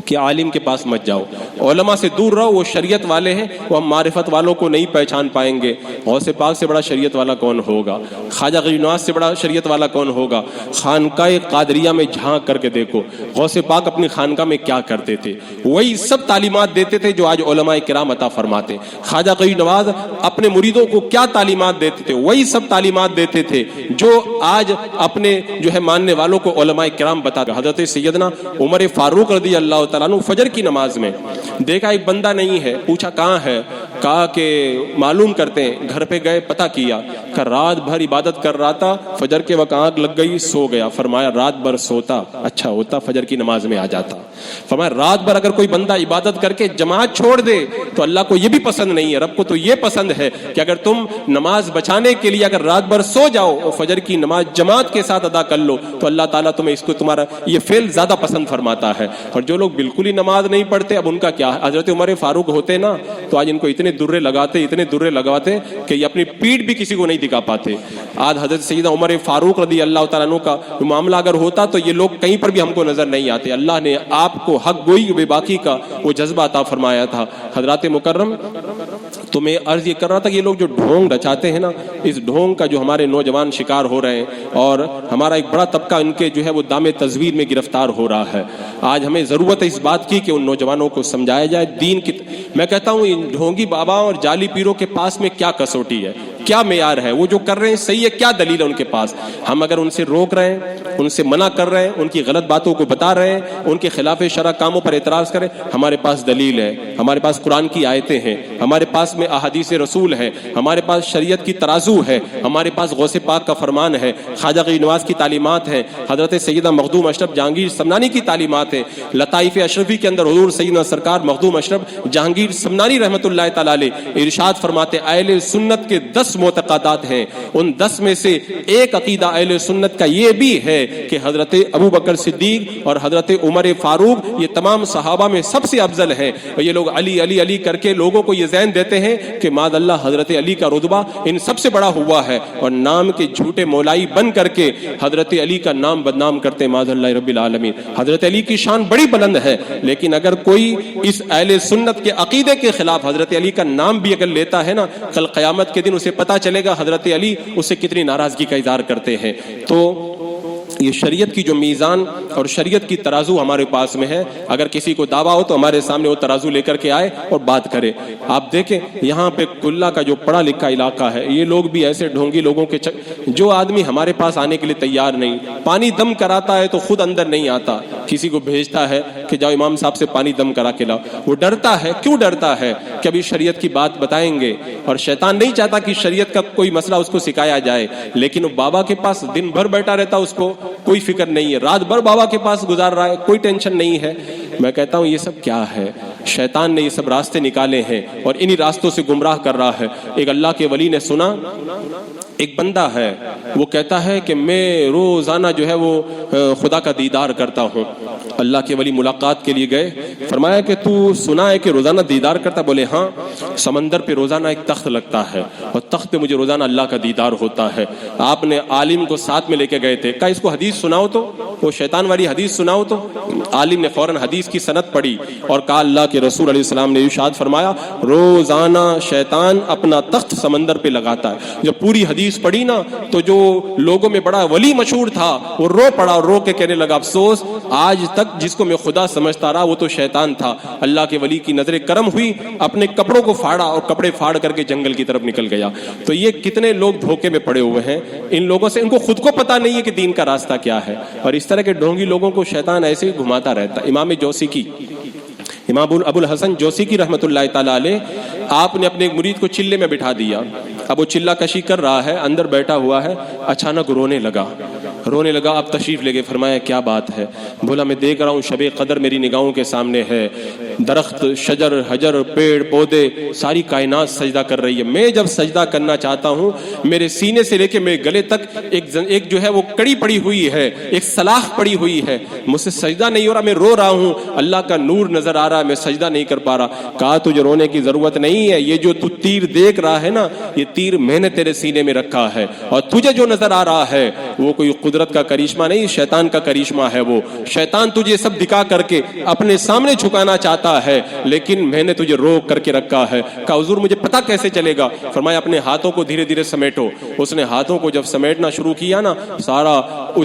کہ عالم کے پاس مت جاؤ، علماء سے دور رہو، وہ شریعت والے ہیں، وہ ہم معرفت والوں کو نہیں پہچان پائیں گے. غوث پاک سے بڑا شریعت والا کون ہوگا؟ خواجہ غریب نواز سے بڑا شریعت والا کون ہوگا؟ خانقاہ قادریہ میں جھانک کر کے دیکھو غوث پاک اپنی خانقاہ میں کیا کرتے تھے، وہی سب تعلیمات دیتے تھے جو آج علماء کرام عطا فرماتے. خواجہ غریب نواز اپنے مریدوں کو کیا تعلیمات دیتے تھے، وہی سب تعلیمات دیتے تھے جو آج اپنے جو ہے ماننے والوں کو علماء کرام بتاتے. حضرت سیدنا عمر فاروق رضی اللہ تعالیٰ عنہ فجر کی نماز میں دیکھا ایک بندہ نہیں ہے، پوچھا کہاں ہے، کہا کہ معلوم کرتے ہیں. گھر پہ گئے پتہ کیا کہ رات بھر عبادت کر رہا تھا، فجر کے وقت آنکھ لگ گئی سو گیا. فرمایا رات بھر سوتا اچھا ہوتا فجر کی نماز میں آ جاتا. فرمایا رات بھر اگر کوئی بندہ عبادت کر کے جماعت چھوڑ دے تو اللہ کو یہ بھی پسند نہیں ہے، رب کو تو یہ پسند ہے کہ اگر تم نماز بچانے کے لیے اگر رات بھر سو جاؤ اور فجر کی نماز جماعت کے ساتھ ادا کر لو تو اللہ تعالیٰ تمہیں اس کو تمہارا یہ فعل زیادہ پسند فرماتا ہے. اور جو لوگ بالکل ہی نماز نہیں پڑھتے اب ان کا کیا ہے؟ حضرت عمر فاروق ہوتے نا تو آج ان کو اتنے درے لگاتے کہ یہ اپنی پیٹھ بھی کسی کو نہیں دکھا پاتے. آج حضرت سیدنا عمر فاروق رضی اللہ تعالیٰ عنہ کا معاملہ اگر ہوتا تو یہ لوگ کہیں پر بھی ہم کو نظر نہیں آتے. اللہ نے آپ کو حق گوئی بے باکی کا وہ جذبہ عطا فرمایا تھا. حضرات مکرم تو میں عرض یہ کر رہا تھا کہ یہ لوگ جو ڈھونگ رچاتے ہیں نا، اس ڈھونگ کا جو ہمارے نوجوان شکار ہو رہے ہیں اور ہمارا ایک بڑا طبقہ ان کے جو ہے وہ دام تزویر میں گرفتار ہو رہا ہے. آج ہمیں ضرورت ہے اس بات کی کہ ان نوجوانوں کو سمجھایا جائے دین کی. میں کہتا ہوں ان ڈھونگی بابا اور جعلی پیروں کے پاس میں کیا کسوٹی ہے، کیا معیار ہے؟ وہ جو کر رہے ہیں صحیح ہے، کیا دلیل ہے ان کے پاس؟ ہم اگر ان سے روک رہے ہیں، ان سے منع کر رہے ہیں، ان کی غلط باتوں کو بتا رہے ہیں، ان کے خلاف شرع کاموں پر اعتراض کریں، ہمارے پاس دلیل ہے، ہمارے پاس قرآن کی آیتیں ہیں، ہمارے پاس میں احادیث رسول ہے، ہمارے پاس شریعت کی ترازو ہے، ہمارے پاس غوث پاک کا فرمان ہے، خواجہ غریب نواز کی تعلیمات ہیں، حضرت سیدنا مخدوم اشرف جہانگیر سمنانی کی تعلیمات ہیں، لطائف اشرفی کے اندر حضور سیدنا سرکار مخدوم اشرف جہانگیر سمنانی رحمۃ اللہ تعالی علیہ ارشاد فرماتے اہل سنت کے 10 معتقدات ہیں، ان 10 میں سے ایک عقیدہ اہل سنت کا یہ بھی ہے کہ حضرت ابو بکر صدیق اور حضرت عمر فاروق یہ تمام صحابہ میں سب سے افضل ہیں. اور یہ لوگ علی علی علی کر کے لوگوں کو یہ ذہن دیتے ہیں کہ معاذ اللہ حضرت علی کا رتبہ ان سب سے بڑا ہوا ہے اور نام کے جھوٹے مولائی بن کر کے حضرت علی کا نام بدنام کرتے ہیں معاذ اللہ رب العالمین. حضرت علی کی شان بڑی بلند ہے لیکن اگر کوئی اس اہل سنت کے عقیدے کے خلاف حضرت علی کا نام بھی اگر لیتا ہے نا، کل قیامت کے دن اسے پتہ چلے گا حضرت علی اسے کتنی ناراضگی کا اظہار کرتے ہیں. تو یہ شریعت کی جو میزان اور شریعت کی ترازو ہمارے پاس میں ہے، اگر کسی کو دعویٰ ہو تو ہمارے سامنے وہ ترازو لے کر کے آئے اور بات کرے۔ آپ دیکھیں یہاں پہ کلہ کا جو پڑھا لکھا علاقہ ہے، یہ لوگ بھی ایسے ڈھونگی لوگوں کے جو آدمی ہمارے پاس آنے کے لیے تیار نہیں، پانی دم کراتا ہے تو خود اندر نہیں آتا، کسی کو بھیجتا ہے کہ جاؤ امام صاحب سے پانی دم کرا کے لاؤ، وہ ڈرتا ہے۔ کیوں ڈرتا ہے؟ کہ ابھی شریعت کی بات بتائیں گے، اور شیطان نہیں چاہتا کہ شریعت کا کوئی مسئلہ اس کو سکھایا جائے، لیکن وہ بابا کے پاس دن بھر بیٹھا رہتا، اس کو کوئی فکر نہیں ہے، رات بھر بابا کے پاس گزار رہا ہے، کوئی ٹینشن نہیں ہے۔ میں کہتا ہوں یہ سب کیا ہے؟ شیطان نے یہ سب راستے نکالے ہیں اور انہی راستوں سے گمراہ کر رہا ہے۔ ایک اللہ کے ولی نے سنا، ایک بندہ ہے وہ کہتا ہے کہ میں روزانہ جو ہے وہ خدا کا دیدار کرتا ہوں۔ اللہ کے ولی ملاقات کے لیے گئے، فرمایا کہ تو سنا ہے کہ روزانہ دیدار کرتا؟ بولے ہاں، سمندر پہ روزانہ ایک تخت لگتا ہے اور تخت پہ مجھے روزانہ اللہ کا دیدار ہوتا ہے۔ آپ نے عالم کو ساتھ میں لے کے گئے تھے، کہا اس کو حدیث سناؤ تو، وہ شیطان والی حدیث سناؤ تو۔ عالم نے فوراً حدیث کی سند پڑھی اور کہا اللہ کے رسول علیہ السلام نے ارشاد فرمایا روزانہ شیطان اپنا تخت سمندر پہ لگاتا ہے۔ جب پوری حدیث پڑھی نا تو جو لوگوں میں بڑا ولی مشہور تھا وہ رو پڑا، رو کے کہنے لگا افسوس، آج تک جس کو میں خدا سمجھتا رہا وہ تو شیطان تھا۔ اللہ کے ولی کی نظر کرم ہوئی، اپنے کپڑوں کو پھاڑا اور کپڑے پھاڑ کر کے جنگل کی طرف نکل گیا۔ تو یہ کتنے لوگ دھوکے میں پڑے ہوئے ہیں ان لوگوں سے، ان کو خود کو پتا نہیں ہے کہ دین کا راستہ کیا ہے، اور اس طرح کے ڈھونگی لوگوں کو شیطان ایسے ہی گھماتا رہتا۔ امام جوسی کی، امام ابو الحسن جوسی کی رحمۃ اللہ تعالیٰ علیہ، آپ نے اپنے ایک مرید کو چلے میں بٹھا دیا، اب وہ چلہ کشی کر رہا ہے، اندر بیٹھا ہوا ہے، اچانک رونے لگا۔ آپ تشریف لے گئے، فرمایا کیا بات ہے؟ بولا میں دیکھ رہا ہوں شب قدر میری نگاہوں کے سامنے ہے، درخت، شجر، حجر، پیڑ پودے، ساری کائنات سجدہ کر رہی ہے، میں جب سجدہ کرنا چاہتا ہوں میرے سینے سے لے کے میرے گلے تک ایک جو ہے وہ کڑی پڑی ہوئی ہے، ایک سلاخ پڑی ہوئی ہے، مجھ سے سجدہ نہیں ہو رہا، میں رو رہا ہوں، اللہ کا نور نظر آ رہا ہے، میں سجدہ نہیں کر پا رہا۔ کہا تجھے رونے کی ضرورت نہیں ہے، یہ جو تو تیر دیکھ رہا ہے نا، یہ تیر میں نے تیرے سینے میں رکھا ہے، اور تجھے جو نظر آ رہا ہے وہ کوئی قدرت کا کرشمہ نہیں، شیطان کا کرشمہ ہے۔ وہ شیطان تجھے سب دکھا کر کے اپنے سامنے جھکانا چاہتا ہے، لیکن میں نے تجھے روک کر کے رکھا ہے۔ کہا حضور مجھے پتہ کیسے چلے گا؟ فرمایا اپنے ہاتھوں کو دھیرے دھیرے سمیٹو۔ اس نے ہاتھوں کو جب سمیٹنا شروع کیا نا،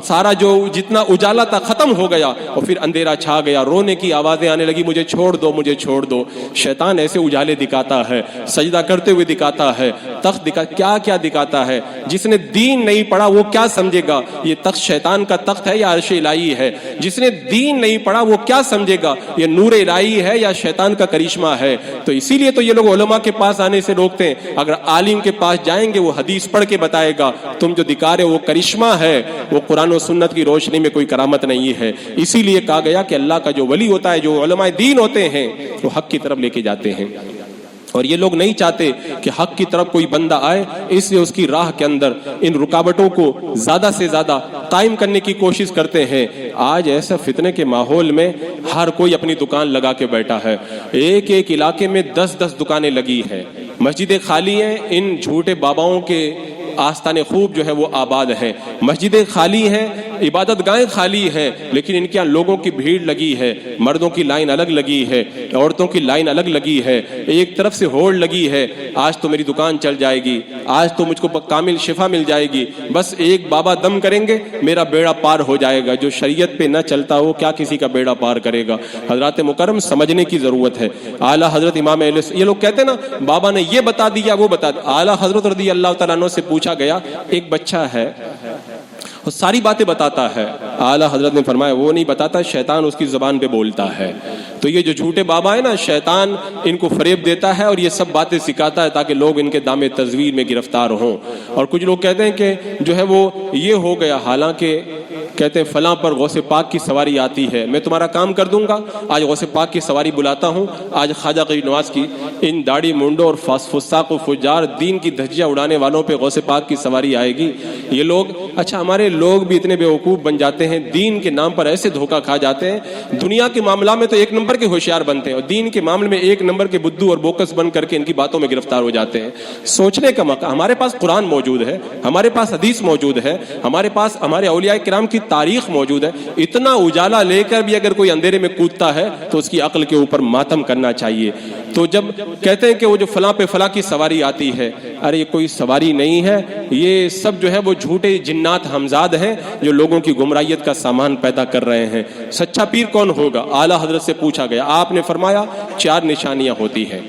سارا جو جتنا اجالا تھا ختم ہو گیا، اور پھر اندھیرا چھا گیا، رونے کی آوازیں آنے لگی، مجھے چھوڑ دو، مجھے چھوڑ دو۔ شیطان ایسے اجالے دکھاتا ہے، سجدہ کرتے ہوئے دکھاتا ہے، تخت کیا کیا دکھاتا ہے۔ جس نے دین نہیں پڑھا وہ کیا سمجھے گا یہ تخت شیطان کا تخت ہے یا عرش الہی ہے؟ جس نے دین نہیں پڑھا وہ کیا سمجھے گا یہ نور الہی ہے یا شیطان کا کرشمہ ہے؟ تو اسی لیے تو یہ لوگ علماء کے پاس آنے سے روکتے ہیں۔ اگر عالم کے پاس جائیں گے وہ حدیث پڑھ کے بتائے گا، تم جو دکھا رہے ہو وہ کرشمہ ہے، وہ قرآن و سنت کی روشنی میں کوئی کرامت نہیں ہے۔ اسی لیے کہا گیا کہ اللہ کا جو ولی ہوتا ہے، جو علماء دین ہوتے ہیں، وہ حق کی طرف لے کے جاتے ہیں، اور یہ لوگ نہیں چاہتے کہ حق کی طرف کوئی بندہ آئے، اس لیے اس کی راہ کے اندر ان رکاوٹوں کو زیادہ سے زیادہ قائم کرنے کی کوشش کرتے ہیں۔ آج ایسا فتنے کے ماحول میں ہر کوئی اپنی دکان لگا کے بیٹھا ہے، ایک ایک علاقے میں 10 دکانیں لگی ہیں، مسجدیں خالی ہیں، ان جھوٹے باباؤں کے آستانے خوب جو ہے وہ آباد ہے، مسجدیں خالی ہیں، عبادت گاہیں خالی ہیں، لیکن ان کے یہاں لوگوں کی بھیڑ لگی ہے، مردوں کی لائن الگ لگی ہے، عورتوں کی لائن الگ لگی ہے، ایک طرف سے ہوڑ لگی ہے، آج تو میری دکان چل جائے گی، آج تو مجھ کو کامل شفا مل جائے گی، بس ایک بابا دم کریں گے میرا بیڑا پار ہو جائے گا۔ جو شریعت پہ نہ چلتا ہو کیا کسی کا بیڑا پار کرے گا؟ حضرات مکرم سمجھنے کی ضرورت ہے۔ اعلیٰ حضرت امام یہ لوگ کہتے ہیں نا بابا نے یہ بتا دیا وہ بتا دیا، اعلیٰ حضرت رضی اللہ تعالیٰ عنہ سے پوچھا گیا، ایک بچہ ہے وہ ساری باتیں بتاتا ہے، اعلیٰ حضرت نے فرمایا وہ نہیں بتاتا، شیطان اس کی زبان پہ بولتا ہے۔ تو یہ جو جھوٹے بابا ہے نا، شیطان ان کو فریب دیتا ہے اور یہ سب باتیں سکھاتا ہے تاکہ لوگ ان کے دام تزویر میں گرفتار ہوں۔ اور کچھ لوگ کہتے ہیں کہ جو ہے وہ یہ ہو گیا، حالانکہ کہتے ہیں فلاں پر غوث پاک کی سواری آتی ہے، میں تمہارا کام کر دوں گا، آج غوث پاک کی سواری بلاتا ہوں، آج خواجہ غریب نواز کی ان داڑھی منڈوں اور فساق و فجار دین کی دھجیاں اڑانے والوں پہ غوث پاک کی سواری آئے گی۔ یہ لوگ اچھا ہمارے لوگ بھی اتنے بیوقوف بن جاتے ہیں، دین کے نام پر ایسے دھوکہ کھا جاتے ہیں، دنیا کے معاملہ میں تو ایک نمبر کے ہوشیار بنتے ہیں اور دین کے معاملے میں ایک نمبر کے بدھو اور بوکس بن کر کے ان کی باتوں میں گرفتار ہو جاتے ہیں۔ سوچنے کا موقع، ہمارے پاس قرآن موجود ہے، ہمارے پاس حدیث موجود ہے، ہمارے پاس ہمارے اولیاء کرام کی تاریخ موجود ہے. اتنا اجالا لے کر بھی اگر کوئی اندھیرے میں کودتا ہے تو اس کی عقل کے اوپر ماتم کرنا چاہیے. تو جب کہتے ہیں کہ وہ جو فلاں پہ فلاں کی سواری آتی ہے، ارے یہ کوئی سواری نہیں ہے، یہ سب جو ہے وہ جھوٹے جنات ہمزاد ہیں جو لوگوں کی گمراہیت کا سامان پیدا کر رہے ہیں. سچا پیر کون ہوگا؟ اعلیٰ حضرت سے پوچھا گیا. آپ نے فرمایا 4 نشانیاں ہوتی ہیں.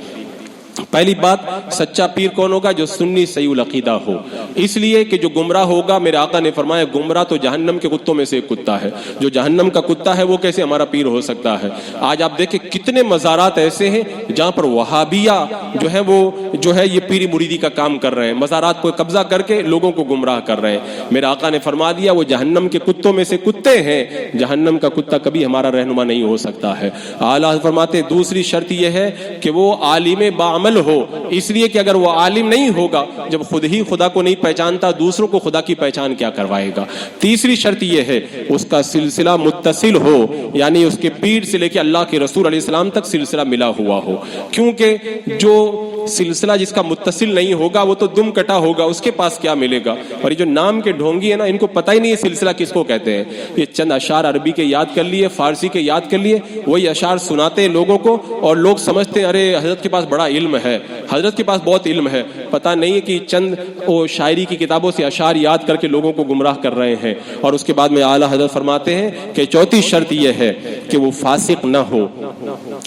پہلی بات، سچا پیر کون ہوگا؟ جو سنی صحیح العقیدہ ہو. اس لیے کہ جو گمراہ ہوگا، میرے آقا نے فرمایا گمراہ تو جہنم کے کتوں میں سے ایک کتا ہے. جو جہنم کا کتا ہے وہ کیسے ہمارا پیر ہو سکتا ہے؟ آج آپ دیکھیں کتنے مزارات ایسے ہیں جہاں پر وہابیہ جو ہے وہ جو ہے یہ پیری مریدی کا کام کر رہے ہیں، مزارات کو قبضہ کر کے لوگوں کو گمراہ کر رہے ہیں. میرے آقا نے فرما دیا وہ جہنم کے کتوں میں سے کتے ہیں. جہنم کا کتا کبھی ہمارا رہنما نہیں ہو سکتا ہے. اعلیٰ فرماتے دوسری شرط یہ ہے کہ وہ عالم باعمل ہو. اس لیے کہ اگر وہ عالم نہیں ہوگا، جب خود ہی خدا کو نہیں پہچانتا، دوسروں کو خدا کی پہچان کیا کروائے گا. تیسری شرط یہ ہے اس کا سلسلہ متصل ہو، یعنی اس کے پیر سے لے کے اللہ کے رسول علیہ السلام تک سلسلہ ملا ہوا ہو. کیونکہ جو سلسلہ جس کا متصل نہیں ہوگا وہ تو دم کٹا ہوگا، اس کے پاس کیا ملے گا. اور یہ جو نام کے ڈھونگی ہے نا، ان کو پتہ ہی نہیں ہے سلسلہ کس کو کہتے ہیں. یہ چند اشعار عربی کے یاد کر لیے، فارسی کے یاد کر لیے، وہی اشعار سناتے ہیں لوگوں کو، اور لوگ سمجھتے ہیں ارے حضرت کے پاس بڑا علم ہے، حضرت کے پاس بہت علم ہے. پتہ نہیں ہے کہ چند وہ شاعری کی کتابوں سے اشعار یاد کر کے لوگوں کو گمراہ کر رہے ہیں. اور اس کے بعد میں اعلیٰ حضرت فرماتے ہیں کہ چوتھی شرط یہ ہے کہ وہ فاسق نہ ہو.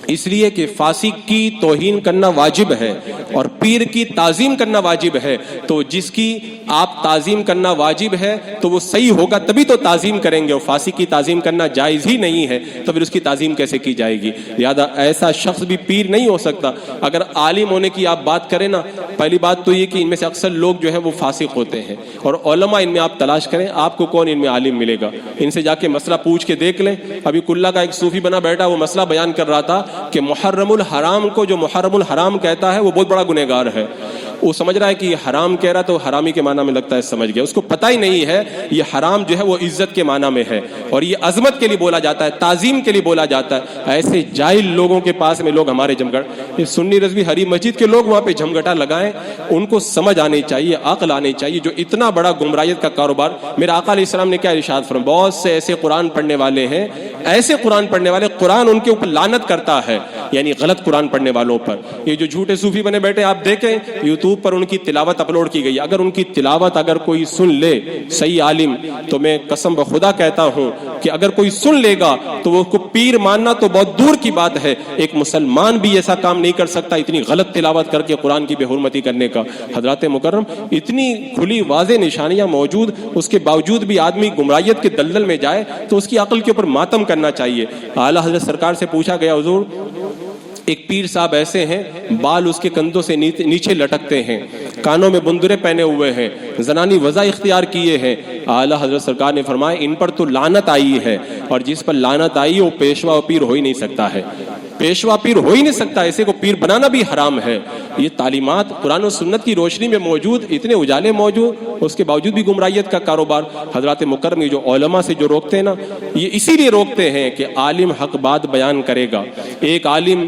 اس لیے کہ فاسق کی توہین کرنا واجب ہے اور پیر کی تعظیم کرنا واجب ہے. تو جس کی آپ تعظیم کرنا واجب ہے تو وہ صحیح ہوگا تبھی تو تعظیم کریں گے. اور فاسق کی تعظیم کرنا جائز ہی نہیں ہے تو پھر اس کی تعظیم کیسے کی جائے گی؟ لہذا ایسا شخص بھی پیر نہیں ہو سکتا. اگر عالم ہونے کی آپ بات کریں نا، پہلی بات تو یہ کہ ان میں سے اکثر لوگ جو ہے وہ فاسق ہوتے ہیں. اور علماء ان میں آپ تلاش کریں، آپ کو کون ان میں عالم ملے گا؟ ان سے جا کے مسئلہ پوچھ کے دیکھ لیں. ابھی کلہ کا ایک صوفی بنا بیٹھا، وہ مسئلہ بیان کر رہا تھا کہ محرم الحرام کو جو محرم الحرام کہتا ہے وہ بہت بڑا گنہگار ہے. وہ سمجھ رہا ہے کہ یہ حرام کہہ رہا تو حرامی کے معنی میں لگتا ہے سمجھ گیا. اس کو پتہ ہی نہیں ہے یہ حرام جو ہے وہ عزت کے معنی میں ہے، اور یہ عظمت کے لیے بولا جاتا ہے، تعظیم کے لیے بولا جاتا ہے. ایسے جاہل لوگوں کے پاس میں لوگ ہمارے یہ سنی رضوی ہری مسجد کے لوگ وہاں پہ جھمگٹا لگائیں. ان کو سمجھ آنی چاہیے، عقل آنی چاہیے. جو اتنا بڑا گمراہیت کا کاروبار، میرا آقا علیہ السلام نے کیا ارشاد فرمایا؟ بہت سے ایسے قرآن پڑھنے والے ہیں، ایسے قرآن پڑھنے والے، قرآن ان کے اوپر لعنت کرتا ہے، یعنی غلط قرآن پڑھنے والوں پر. یہ جو جھوٹے صوفی بنے بیٹھے آپ دیکھیں یوٹیوب پر ان کی تلاوت اپلوڈ کی گئی. اگر ان کی تلاوت اگر کوئی سن لے صحیح عالم، تو میں قسم بخدا کہتا ہوں کہ اگر کوئی سن لے گا تو وہ کو پیر ماننا تو بہت دور کی بات ہے. ایک مسلمان بھی ایسا کام نہیں کر سکتا اتنی غلط تلاوت کر کے قرآن کی بے حرمتی کرنے کا. حضرات مکرم، اتنی کھلی واضح نشانیاں موجود، اس کے باوجود بھی آدمی گمراہیت کے دلدل میں جائے تو اس کی عقل کے اوپر ماتم کرنا چاہیے. اعلیٰ حضرت سرکار سے پوچھا گیا حضور ایک پیر صاحب ایسے ہیں بال اس کے کندھوں سے نیچے لٹکتے ہیں، کانوں میں بندرے پہنے ہوئے ہیں، زنانی وضع اختیار کیے ہیں. اعلیٰ حضرت سرکار نے فرمایا ان پر تو لعنت آئی ہے، اور جس پر لعنت آئی وہ پیشوا پیر ہو ہی نہیں سکتا ہے. پیشوا پیر ہو ہی نہیں سکتا، ایسے کو پیر بنانا بھی حرام ہے. یہ تعلیمات قرآن و سنت کی روشنی میں موجود، اتنے اجالے موجود، اس کے باوجود بھی گمراہیت کا کاروبار. حضرات مکرم جو علماء سے جو روکتے ہیں نا، یہ اسی لیے روکتے ہیں کہ عالم حق بات بیان کرے گا. ایک عالم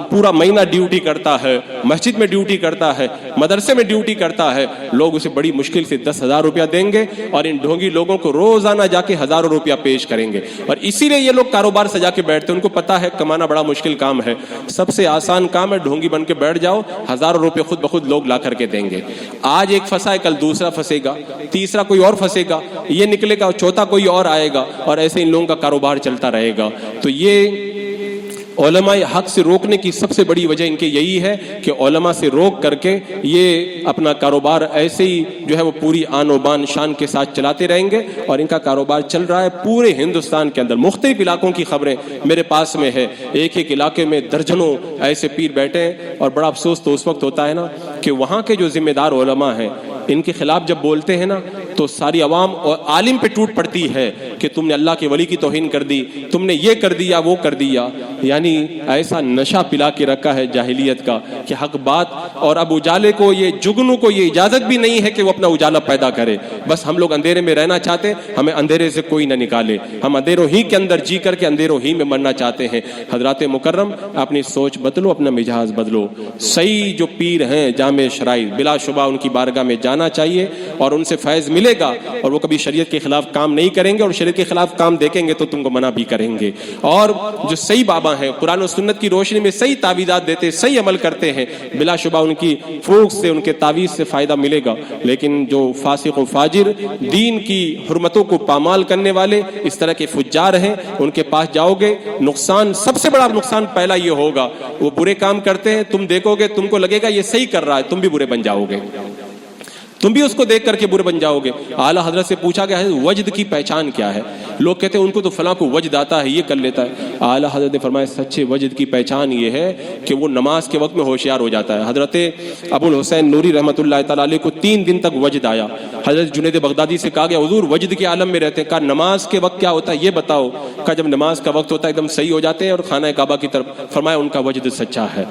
پورا مہینہ ڈیوٹی کرتا ہے، مسجد میں ڈیوٹی کرتا ہے، مدرسے میں ڈیوٹی کرتا ہے، لوگ اسے بڑی مشکل سے 10,000 روپیہ دیں گے اور ان ڈھونگی لوگوں کو روزانہ جا کے ہزاروں روپیہ پیش کریں گے. اور اسی لیے یہ لوگ کاروبار سجا کے بیٹھتے ہیں. ان کو پتا ہے کمانا بڑا مشکل کام ہے، سب سے آسان کام ہے ڈھونگی بن کے بیٹھ جاؤ، ہزاروں روپے خود بخود لوگ لا کر کے دیں گے. آج ایک پھنسا ہے، کل دوسرا پھنسے گا، تیسرا کوئی اور پھنسے گا، یہ نکلے گا، چوتھا کوئی اور آئے گا، اور ایسے ان لوگوں کا کاروبار چلتا رہے گا. تو یہ علماء حق سے روکنے کی سب سے بڑی وجہ ان کے یہی ہے کہ علماء سے روک کر کے یہ اپنا کاروبار ایسے ہی جو ہے وہ پوری آن و بان شان کے ساتھ چلاتے رہیں گے. اور ان کا کاروبار چل رہا ہے پورے ہندوستان کے اندر. مختلف علاقوں کی خبریں میرے پاس میں ہے، ایک ایک علاقے میں درجنوں ایسے پیر بیٹھے ہیں. اور بڑا افسوس تو اس وقت ہوتا ہے نا کہ وہاں کے جو ذمہ دار علماء ہیں ان کے خلاف جب بولتے ہیں نا تو ساری عوام اور عالم پہ ٹوٹ پڑتی ہے کہ تم نے اللہ کے ولی کی توہین کر دی، تم نے یہ کر دیا وہ کر دیا. یعنی ایسا نشہ پلا کے رکھا ہے جاہلیت کا کہ حق بات. اور اب اجالے کو، یہ جگنو کو یہ اجازت بھی نہیں ہے کہ وہ اپنا اجالا پیدا کرے. بس ہم لوگ اندھیرے میں رہنا چاہتے، ہمیں اندھیرے سے کوئی نہ نکالے، ہم اندھیروں ہی کے اندر جی کر کے اندھیروں ہی میں مرنا چاہتے ہیں. حضرات مکرم، اپنی سوچ بدلو، اپنا مزاج بدلو. صحیح جو پیر ہیں جامع شرائط، بلا شبہ ان کی بارگاہ میں جانا چاہیے اور ان سے فیض ملے ملے گا اور وہ کبھی شریعت کے خلاف کام نہیں کریں گے، اور شریعت کے خلاف کام دیکھیں گے تو تم کو منع بھی کریں گے۔ اور جو صحیح بابا ہیں قرآن و سنت کی روشنی میں صحیح تعویذات دیتے، صحیح عمل کرتے ہیں، بلا شبہ ان کی فروغ سے، ان کے تعویذ سے فائدہ ملے گا۔ لیکن جو فاسق و فاجر، دین کی حرمتوں کو پامال کرنے والے، اس طرح کے فجار ہیں، ان کے پاس جاؤ گے، نقصان، سب سے بڑا نقصان پہلا یہ ہوگا، وہ برے کام کرتے ہیں، تم دیکھو گے، تم کو لگے گا یہ صحیح کر رہا ہے، تم بھی برے بن جاؤ گے، تم بھی اس کو دیکھ کر کے برے بن جاؤ گے۔ اعلیٰ حضرت سے پوچھا گیا ہے وجد کی پہچان کیا ہے؟ لوگ کہتے ہیں ان کو تو فلاں کو وجد آتا ہے، یہ کر لیتا ہے۔ اعلیٰ حضرت نے فرمایا سچے وجد کی پہچان یہ ہے کہ وہ نماز کے وقت میں ہوشیار ہو جاتا ہے۔ حضرت ابو الحسین نوری رحمۃ اللہ تعالیٰ علیہ کو 3 دن تک وجد آیا۔ حضرت جنید بغدادی سے کہا گیا حضور وجد کے عالم میں رہتے ہیں، کہا نماز کے وقت کیا ہوتا ہے یہ بتاؤ؟ کہا جب نماز کا وقت ہوتا ہے ایک دم صحیح ہو جاتے ہیں اور خانہ کعبہ کی طرف۔ فرمایا ان کا وجد سچا ہے۔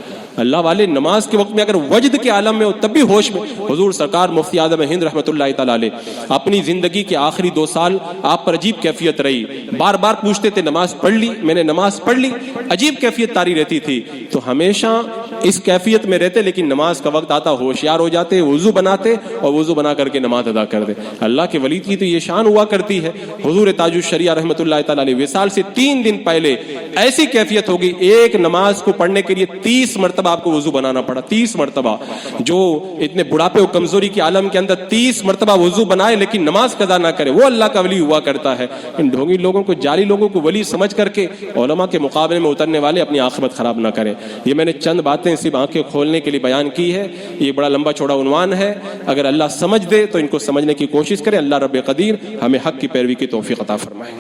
اللہ والے نماز کے وقت میں اگر وجد کے عالم میں ہو تب بھی ہوش میں۔ حضور سرکار مفتی اعظم ہند رحمۃ اللہ تعالیٰ علیہ اپنی زندگی کے آخری 2 سال آپ پر عجیب کیفیت رہی، بار بار پوچھتے تھے نماز پڑھ لی؟ میں نے نماز پڑھ لی، عجیب کیفیت طاری رہتی تھی۔ تو ہمیشہ اس کیفیت میں رہتے، لیکن نماز کا وقت آتا ہوشیار ہو جاتے، وضو بناتے اور وضو بنا کر کے نماز ادا کرتے۔ اللہ کے ولی کی تو یہ شان ہوا کرتی ہے۔ حضور تاج الشریعہ رحمۃ اللہ تعالیٰ علیہ وصال سے 3 دن پہلے ایسی کیفیت ہوگی، ایک نماز کو پڑھنے کے لیے 30 مرتبہ آپ کو وضو بنانا پڑا، 30 مرتبہ۔ جو اتنے بڑھاپے اور کمزوری کے عالم کے اندر 30 مرتبہ وضو بنائے لیکن نماز قضا نہ کرے، وہ اللہ کا ولی ہوا کرتا ہے۔ ان ڈھونگی لوگوں کو، جعلی لوگوں کو ولی سمجھ کر کے علماء کے مقابلے میں اترنے والے اپنی آخرت خراب نہ کریں۔ یہ میں نے چند باتیں صرف آنکھیں کھولنے کے لیے بیان کی ہے، یہ بڑا لمبا چوڑا عنوان ہے، اگر اللہ سمجھ دے تو ان کو سمجھنے کی کوشش کرے۔ اللہ رب قدیر ہمیں حق کی پیروی کی توفیق عطا فرمائے۔